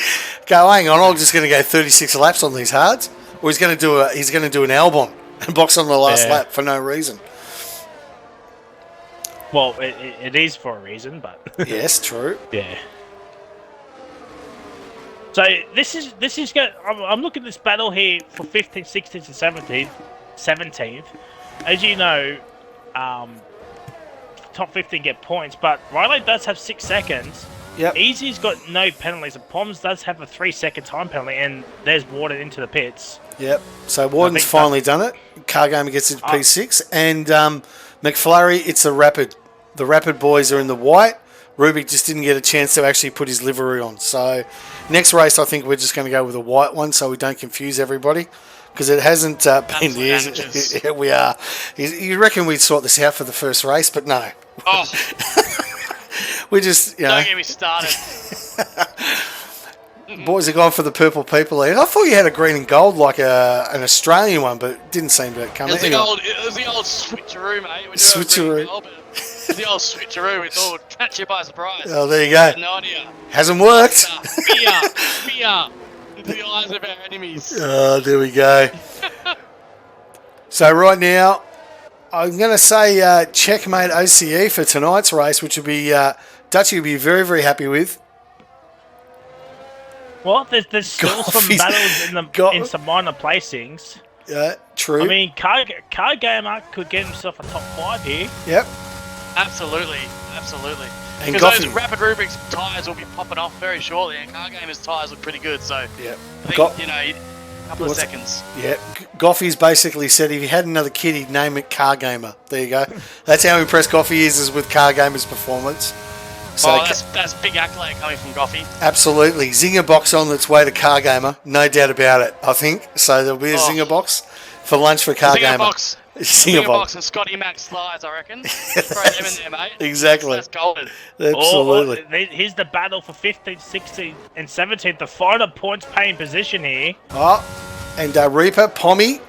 Go, hang on, I'm just going to go 36 laps on these hards, or he's going to do an Albon and box on the last lap for no reason. Well, it is for a reason, but Yes, true. yeah. So this is good. I'm looking at this battle here for 15th, 16th, and 17th. As you know, top 15 get points, but Riley does have 6 seconds. Yep. Easy's got no penalties, and Poms does have a 3-second time penalty, and there's Warden into the pits. Yep. So Warden's finally done it. Car Gamer gets into P6, and McFlurry, it's the Rapid. The Rapid boys are in the white. Rubik just didn't get a chance to actually put his livery on. So next race, I think we're just going to go with a white one so we don't confuse everybody. because it hasn't been Absolute years. amateurs. Here we are. You reckon we'd sort this out for the first race, but no. Oh, We just, don't get me started. boys are gone for the purple people. I thought you had a green and gold like an Australian one, but it didn't seem to come. It was, Anyway. it was the old switcheroo, mate. We do Switcheroo. have a green goal, but it was the old switcheroo. We thought we'd catch you by surprise. Oh, there you go. Had no idea. Hasn't worked. Fear into the eyes of our enemies. Oh, there we go. So right now, I'm going to say checkmate OCE for tonight's race, which would be Dutchy would be very, very happy with. Well, there's still some Golfies. battles in some minor placings. Yeah, true. I mean, Car Gamer could get himself a top 5 here. Yep. Absolutely, absolutely. And Because those Goffy. Rapid Rubik's tyres will be popping off very shortly, and Car Gamer's tyres look pretty good, so Yep. I think, a couple of seconds. Yeah, Goffy's basically said if he had another kid, he'd name it Car Gamer. There you go. That's how impressed Goffy is with Car Gamer's performance. So That's big accolade coming from Goffy. absolutely, Zinger box on its way to Car Gamer, no doubt about it. I think so. There'll be a Zinger box for lunch for Car Gamer. Zinger box and Scotty Mac slides, I reckon. Throw them in there, mate. Exactly. That's golden. Absolutely. Here's the battle for 15th, 16th, and 17th. The final points paying position here. Oh, and Reaper, Pommy,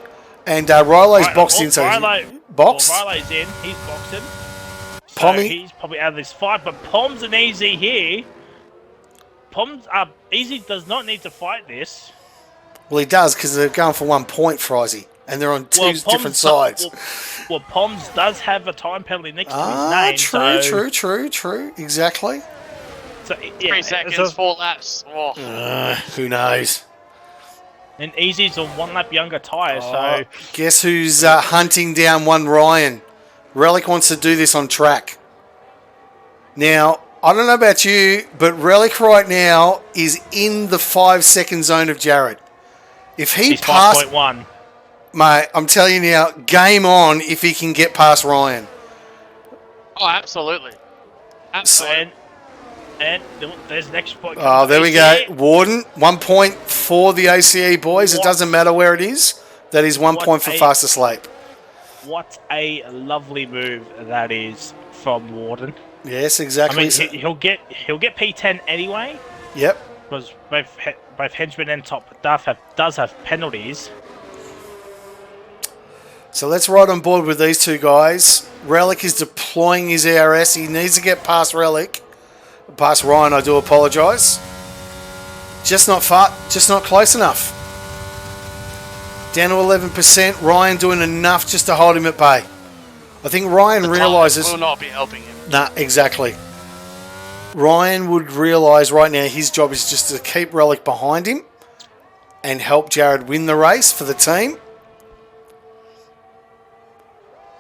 and Rilo's boxed in. So boxed. Rilo's in. He's boxing. So Pommy. he's probably out of this fight, but Pom's and Easy here. Easy does not need to fight this. Well, he does because they're going for 1 point, Frizy, and they're on two different sides. Well, Poms does have a time penalty next to his name. True. Exactly. So, yeah, 3 seconds, 4 laps. Oh. Who knows? And Easy's on 1 lap younger tyre, so... Guess who's hunting down one Ryan? Relic wants to do this on track. Now, I don't know about you, but Relic right now is in the 5-second zone of Jared. If he He's passed... 5.1. Mate, I'm telling you now, game on if he can get past Ryan. Oh, absolutely. Absolutely. And there's an extra point. Oh, there we go. Warden, 1 point for the OCE boys. It doesn't matter where it is. That is 1 point for fast asleep. What a lovely move that is from Warden. Yes, exactly. I mean, he'll get P10 anyway. Yep. Because both Henchman and Top does have penalties. So let's ride on board with these two guys. Relic is deploying his ARS. He needs to get past Relic. Past Ryan, I do apologise. Just not far, just not close enough. Down to 11%. Ryan doing enough just to hold him at bay. I think Ryan realises... will not be helping him. Nah, exactly. Ryan would realise right now his job is just to keep Relic behind him and help Jared win the race for the team.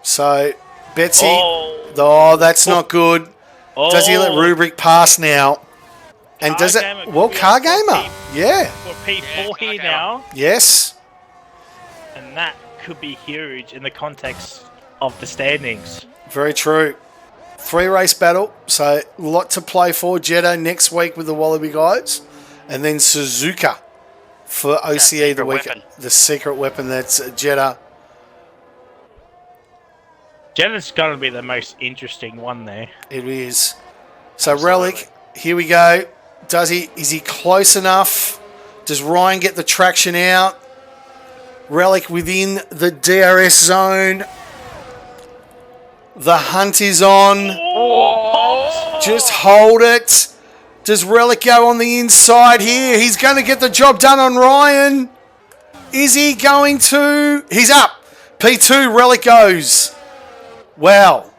So, Betsy... Oh, that's not good. Does he let Rubric pass now? And does it... Well, Car Gamer. Yeah. We're P4 here now. Yes. And that could be huge in the context of the standings. Very true. 3-race battle. So, a lot to play for. Jeddah next week with the Wallaby guys. And then Suzuka for OCE the week. The secret weapon, that's Jeddah. Jeddah's going to be the most interesting one there. It is. So Relic, here we go. Is he close enough? Does Ryan get the traction out? Relic within the DRS zone. The hunt is on. Just hold it. Does Relic go on the inside here? He's going to get the job done on Ryan. Is he going to? He's up. P2, Relic goes. Wow.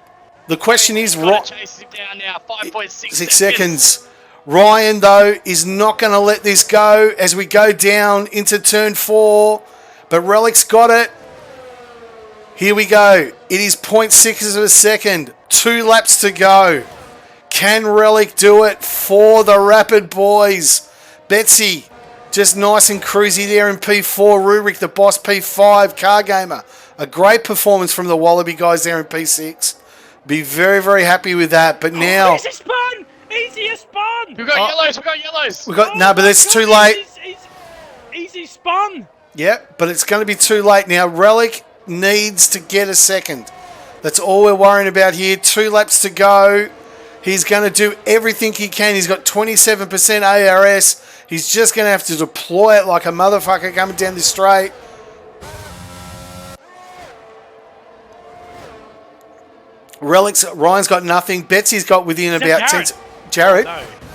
The question is... Chase him down now, 5.6 seconds. Ryan, though, is not going to let this go as we go down into turn 4. But Relic's got it. Here we go. It is 0.6 of a second. 2 laps to go. Can Relic do it for the Rapid boys? Betsy, just nice and cruisy there in P4. Rubric, the boss, P5. Car Gamer. A great performance from the Wallaby guys there in P6. Be very, very happy with that. But now... Easy spun! Easy spun! We've got yellows, we've got yellows! No, but it's too late. Easy spun! Yep, but it's going to be too late now. Relic needs to get a second. That's all we're worrying about here. 2 laps to go. He's going to do everything he can. He's got 27% ARS. He's just going to have to deploy it like a motherfucker coming down the straight. Ryan's got nothing. Betsy's got within about 10. Jared?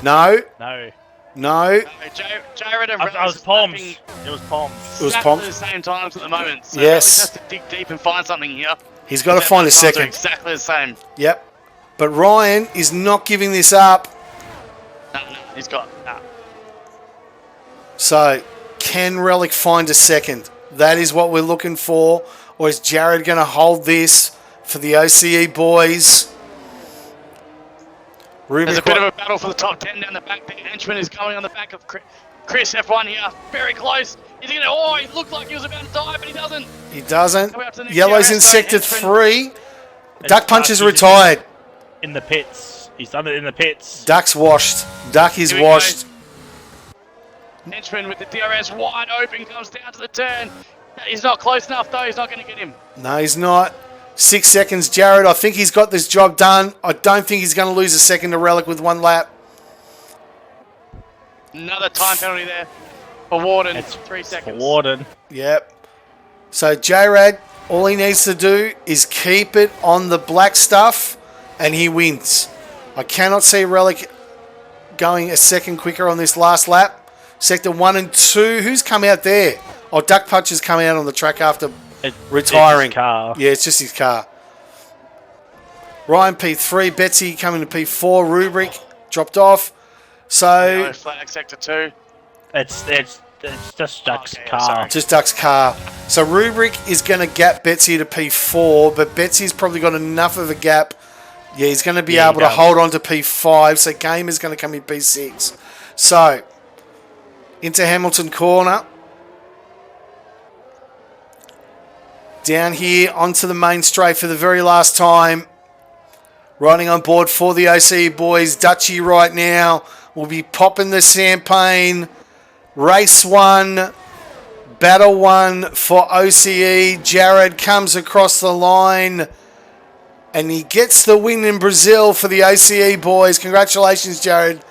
No. No. No. Jared and I was Palms. It was Palms. It was at Palms. the same times at the moment. So Yes. Relic has to dig deep and find something here. He's got to find a Times are second. exactly the same. Yep. But Ryan is not giving this up. No, he's got. Nah. So, can Relic find a second? That is what we're looking for. Or is Jared going to hold this for the OCE boys? There's a bit of a battle for the top 10 down the back. The henchman is going on the back of Chris F1 here. Very close. Is he going to... Oh, he looked like he was about to die, but he doesn't. He doesn't. Coming up to the next Yellow's DRS in sector henchman. 3. Duck Punch is He's retired. In the pits. He's done it in the pits. Duck's washed. Duck is Here we washed. go. Henchman with the DRS wide open comes down to the turn. He's not close enough, though. He's not going to get him. No, he's not. 6 seconds, Jared. I think he's got this job done. I don't think he's going to lose a second to Relic with 1 lap. Another time penalty there for Warden. It's 3 seconds. Warden. Yep. So J-Rad, all he needs to do is keep it on the black stuff and he wins. I cannot see Relic going a second quicker on this last lap. Sector 1 and 2. Who's come out there? Oh, Duck Punch has come out on the track after retiring. It's his car. Yeah, it's just his car. Ryan P3, Betsy coming to P4, Rubric dropped off. So No, flag sector 2. It's just Duck's Okay, car. sorry. just Duck's car. So Rubric is going to gap Betsy to P4, but Betsy's probably got enough of a gap. Yeah, he's going to be Yeah, he able to does. hold on to P5. So Game is going to come in P6. So into Hamilton corner. Down here onto the main straight for the very last time. Riding on board for the OCE boys. Dutchy right now will be popping the champagne. Race 1. Battle 1 for OCE. Jared comes across the line. And he gets the win in Brazil for the OCE boys. Congratulations, Jared.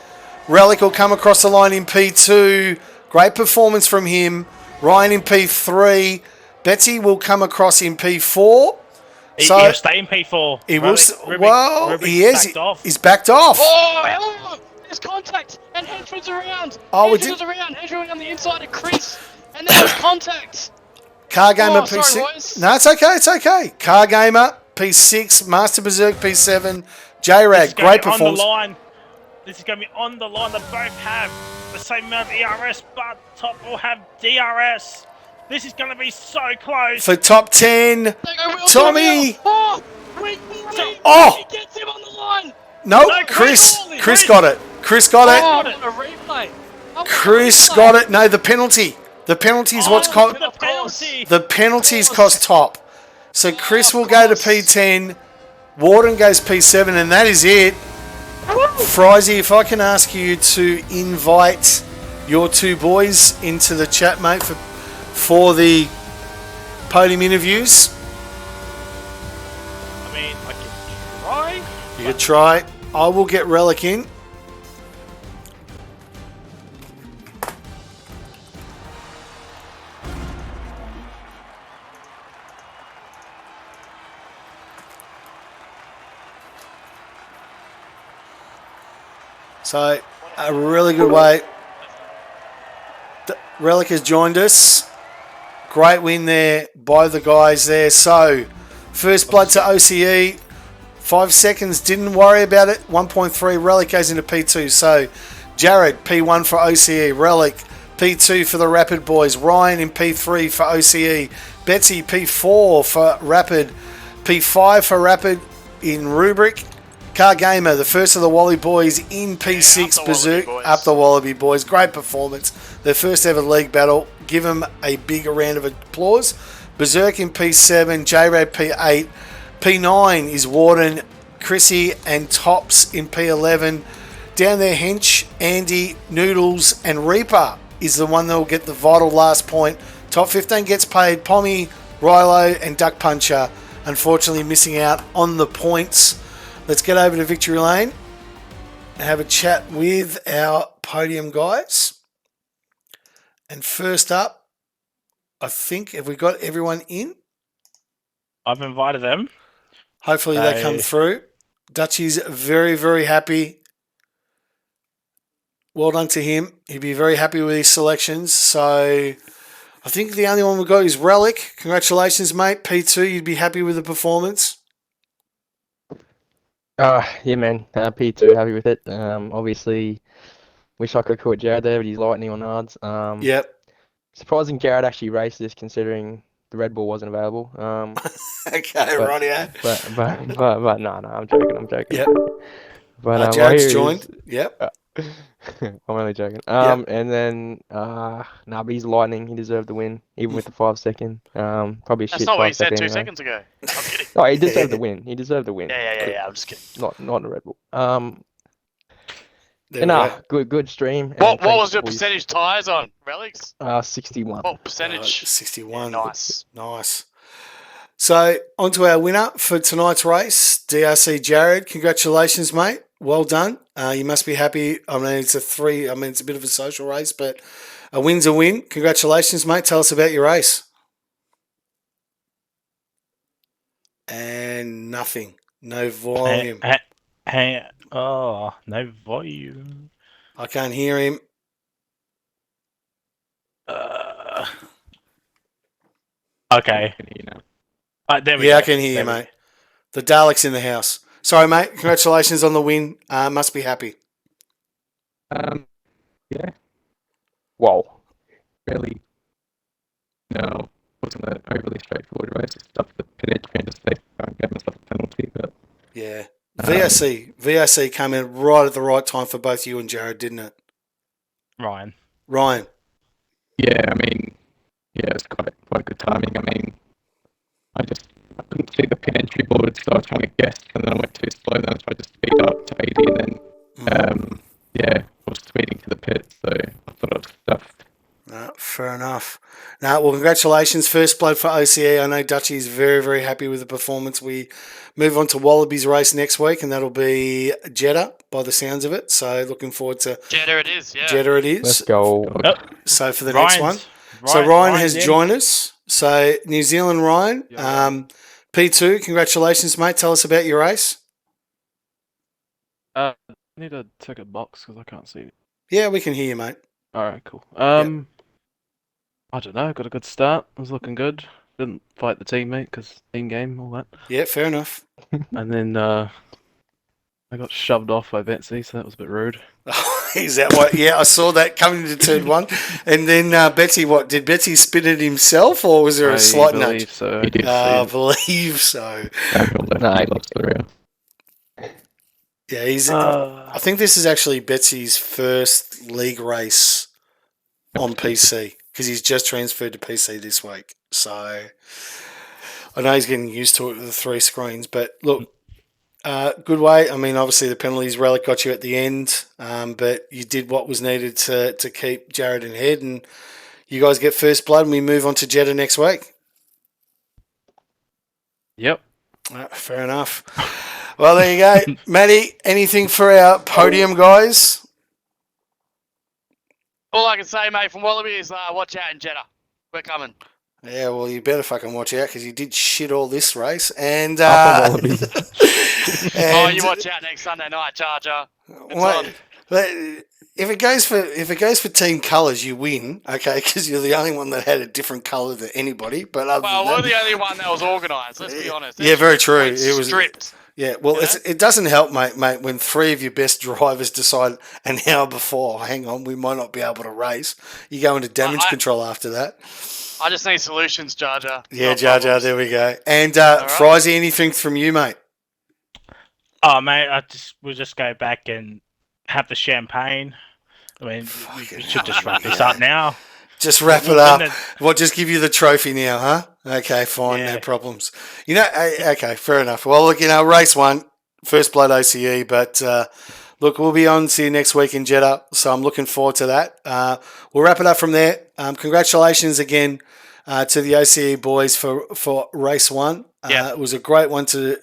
Relic will come across the line in P2. Great performance from him. Ryan in P3. Betsy will come across in P4. So He'll stay in P4. he will. Rubick He is. backed off. He's backed off. Oh, there's contact, and Henchman's around. Oh, we Henchman's around. Henchman on the inside of Chris, and there's contact. Car Gamer Oh, sorry, P6. boys. No, it's okay. It's okay. Car Gamer P6. Master Berserk P7. J-Rag. This is gonna Great be on the performance. line. This is going to be on the line. They both have the same amount of ERS, but top will have DRS. This is going to be so close. For top 10. They go Will Tommy. to Will. Oh, wait, Oh. he gets him on the line. No, No, Chris. Chris. Chris got it. Chris got it. Oh, what a replay. Oh, what a Chris replay. got it. No, the penalty. The penalty is what's called. The penalty. The penalties cost top. So Chris will go to P10. Warden goes P7, and that is it. Frizy, if I can ask you to invite your 2 boys into the chat, mate, for the podium interviews. I mean, I can try. You could try. I will get Relic in. So, a really good way. Relic has joined us. Great win there by the guys there. So, first blood to OCE. 5 seconds, didn't worry about it. 1.3, Relic goes into P2. So, Jared, P1 for OCE. Relic, P2 for the Rapid boys. Ryan in P3 for OCE. Betsy, P4 for Rapid. P5 for Rapid in Rubric. Car Gamer, the first of the Wallaby boys in P6. up the Berserk, Wallaby boys. up the Wallaby boys. Great performance. Their first ever league battle. Give them a big round of applause. Berserk in P7, J-Rad P8. P9 is Warden, Chrissy and Tops in P11. Down there, Hench, Andy, Noodles and Reaper is the one that will get the vital last point. Top 15 gets paid. Pommy, Rilo, and Duck Puncher, unfortunately missing out on the points. Let's get over to Victory Lane and have a chat with our podium guys. And first up, I think, have we got everyone in? I've invited them. Hopefully they come through. Dutchie's very, very happy. Well done to him. He'd be very happy with his selections. So I think the only one we've got is Relic. Congratulations, mate. P2, you'd be happy with the performance? Yeah, man. P2, happy with it. Obviously, wish I could have caught Jared there, but he's lightning on yards. Yep. Surprising Jared actually raced this, considering the Red Bull wasn't available. Okay, but, rightio. But no, I'm joking. Yep. But Jared's joined. Yep. I'm only joking. Yep. And then but he's lightning. He deserved the win, even with the 5 second. Probably a That's shit not what 5 he said second 2 anyway. seconds ago. I'm kidding. Oh, he deserved the win. He deserved the win. Yeah. I'm just kidding. Not the Red Bull. There we go. Good stream. What was your percentage tyres on, Relics? 61. What percentage? 61. Yeah, nice. Nice. So, on to our winner for tonight's race, DRC Jared. Congratulations, mate. Well done. You must be happy. I mean, it's a bit of a social race, but a win's a win. Congratulations, mate. Tell us about your race. And nothing. No volume. No volume. I can't hear him. Okay. There we go. Yeah, I can hear you, mate. The Dalek's in the house. Sorry, mate. Congratulations on the win. Must be happy. Yeah. Whoa. Really, no, wasn't an overly straightforward race. Stuff the pin edge kind of safe. I gave myself a penalty, but Yeah. VRC came in right at the right time for both you and Jared, didn't it? Ryan. yeah, I mean, yeah, it's quite good timing. I mean, I couldn't see the pin entry board, so I was trying to guess, and then I went too slow. Then I tried to speed up to 80, and then I was speeding to the pit, so I thought I was stuffed. No, fair enough. No, well, congratulations. First blood for OCE. I know Dutchie's very, very happy with the performance. We move on to Wallaby's race next week, and that'll be Jeddah by the sounds of it. So looking forward to Jeddah it is, yeah. Jeddah it is. Let's go. So for the next one. So Ryan has joined us. So New Zealand Ryan, P2, congratulations, mate. Tell us about your race. I need a ticket box because I can't see it. Yeah, we can hear you, mate. Alright, cool. I don't know, got a good start. I was looking good. Didn't fight the teammate because team game, all that. Yeah, fair enough. And then I got shoved off by Betsy, so that was a bit rude. Is that what? Yeah, I saw that coming into turn one. And then Betsy, what? Did Betsy spin it himself or was there a slight nudge? So. He did. I believe so. He lost the rail. Yeah, he's. I think this is actually Betsy's first league race on PC because he's just transferred to PC this week. So I know he's getting used to it with the 3 screens. But look, good way. I mean, obviously the penalties Relic got you at the end, but you did what was needed to keep Jared in head, and you guys get first blood, and we move on to Jeddah next week. Yep. Fair enough. Well, there you go. Matty, anything for our podium guys? All I can say, mate, from Wallaby is watch out in Jeddah. We're coming. Yeah, well, you better fucking watch out because you did shit all this race. And, Oh, you watch out next Sunday night, Charger. If it goes for team colours, you win, okay? Because you're the only one that had a different colour than anybody. But we're the only one that was organised. Let's be honest. Yeah, very true. It was stripped. Yeah, well, it doesn't help, mate, when 3 of your best drivers decide an hour before, hang on, we might not be able to race. You go into damage control after that. I just need solutions, Jar Jar. Yeah, Jar Jar, there we go. And Frizy, anything from you, mate? Oh, mate, we'll just go back and have the champagne. I mean, we should just wrap this up now. Just wrap it up. We'll just give you the trophy now, huh? Okay, fine, no problems. Okay, fair enough. Well, look, race 1, first blood OCE, but Look, we'll be on to you next week in Jeddah, so I'm looking forward to that. We'll wrap it up from there. Congratulations again to the OCE boys for race 1. Yeah. It was a great one to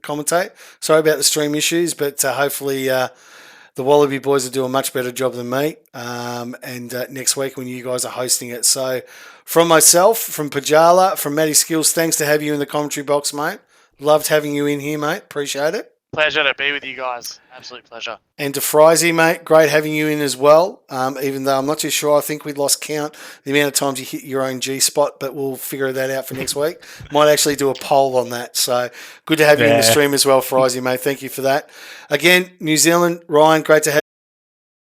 commentate. Sorry about the stream issues, but hopefully the Wallaby boys will do a much better job than me. And next week when you guys are hosting it. So from myself, from Pajala, from Matty Skills, thanks to have you in the commentary box, mate. Loved having you in here, mate. Appreciate it. Pleasure to be with you guys. Absolute pleasure. And to Frizy, mate, great having you in as well. Even though I'm not too sure, I think we'd lost count the amount of times you hit your own G spot, but we'll figure that out for next week. Might actually do a poll on that. So good to have you in the stream as well, Frizy, mate. Thank you for that. Again, New Zealand, Ryan, great to have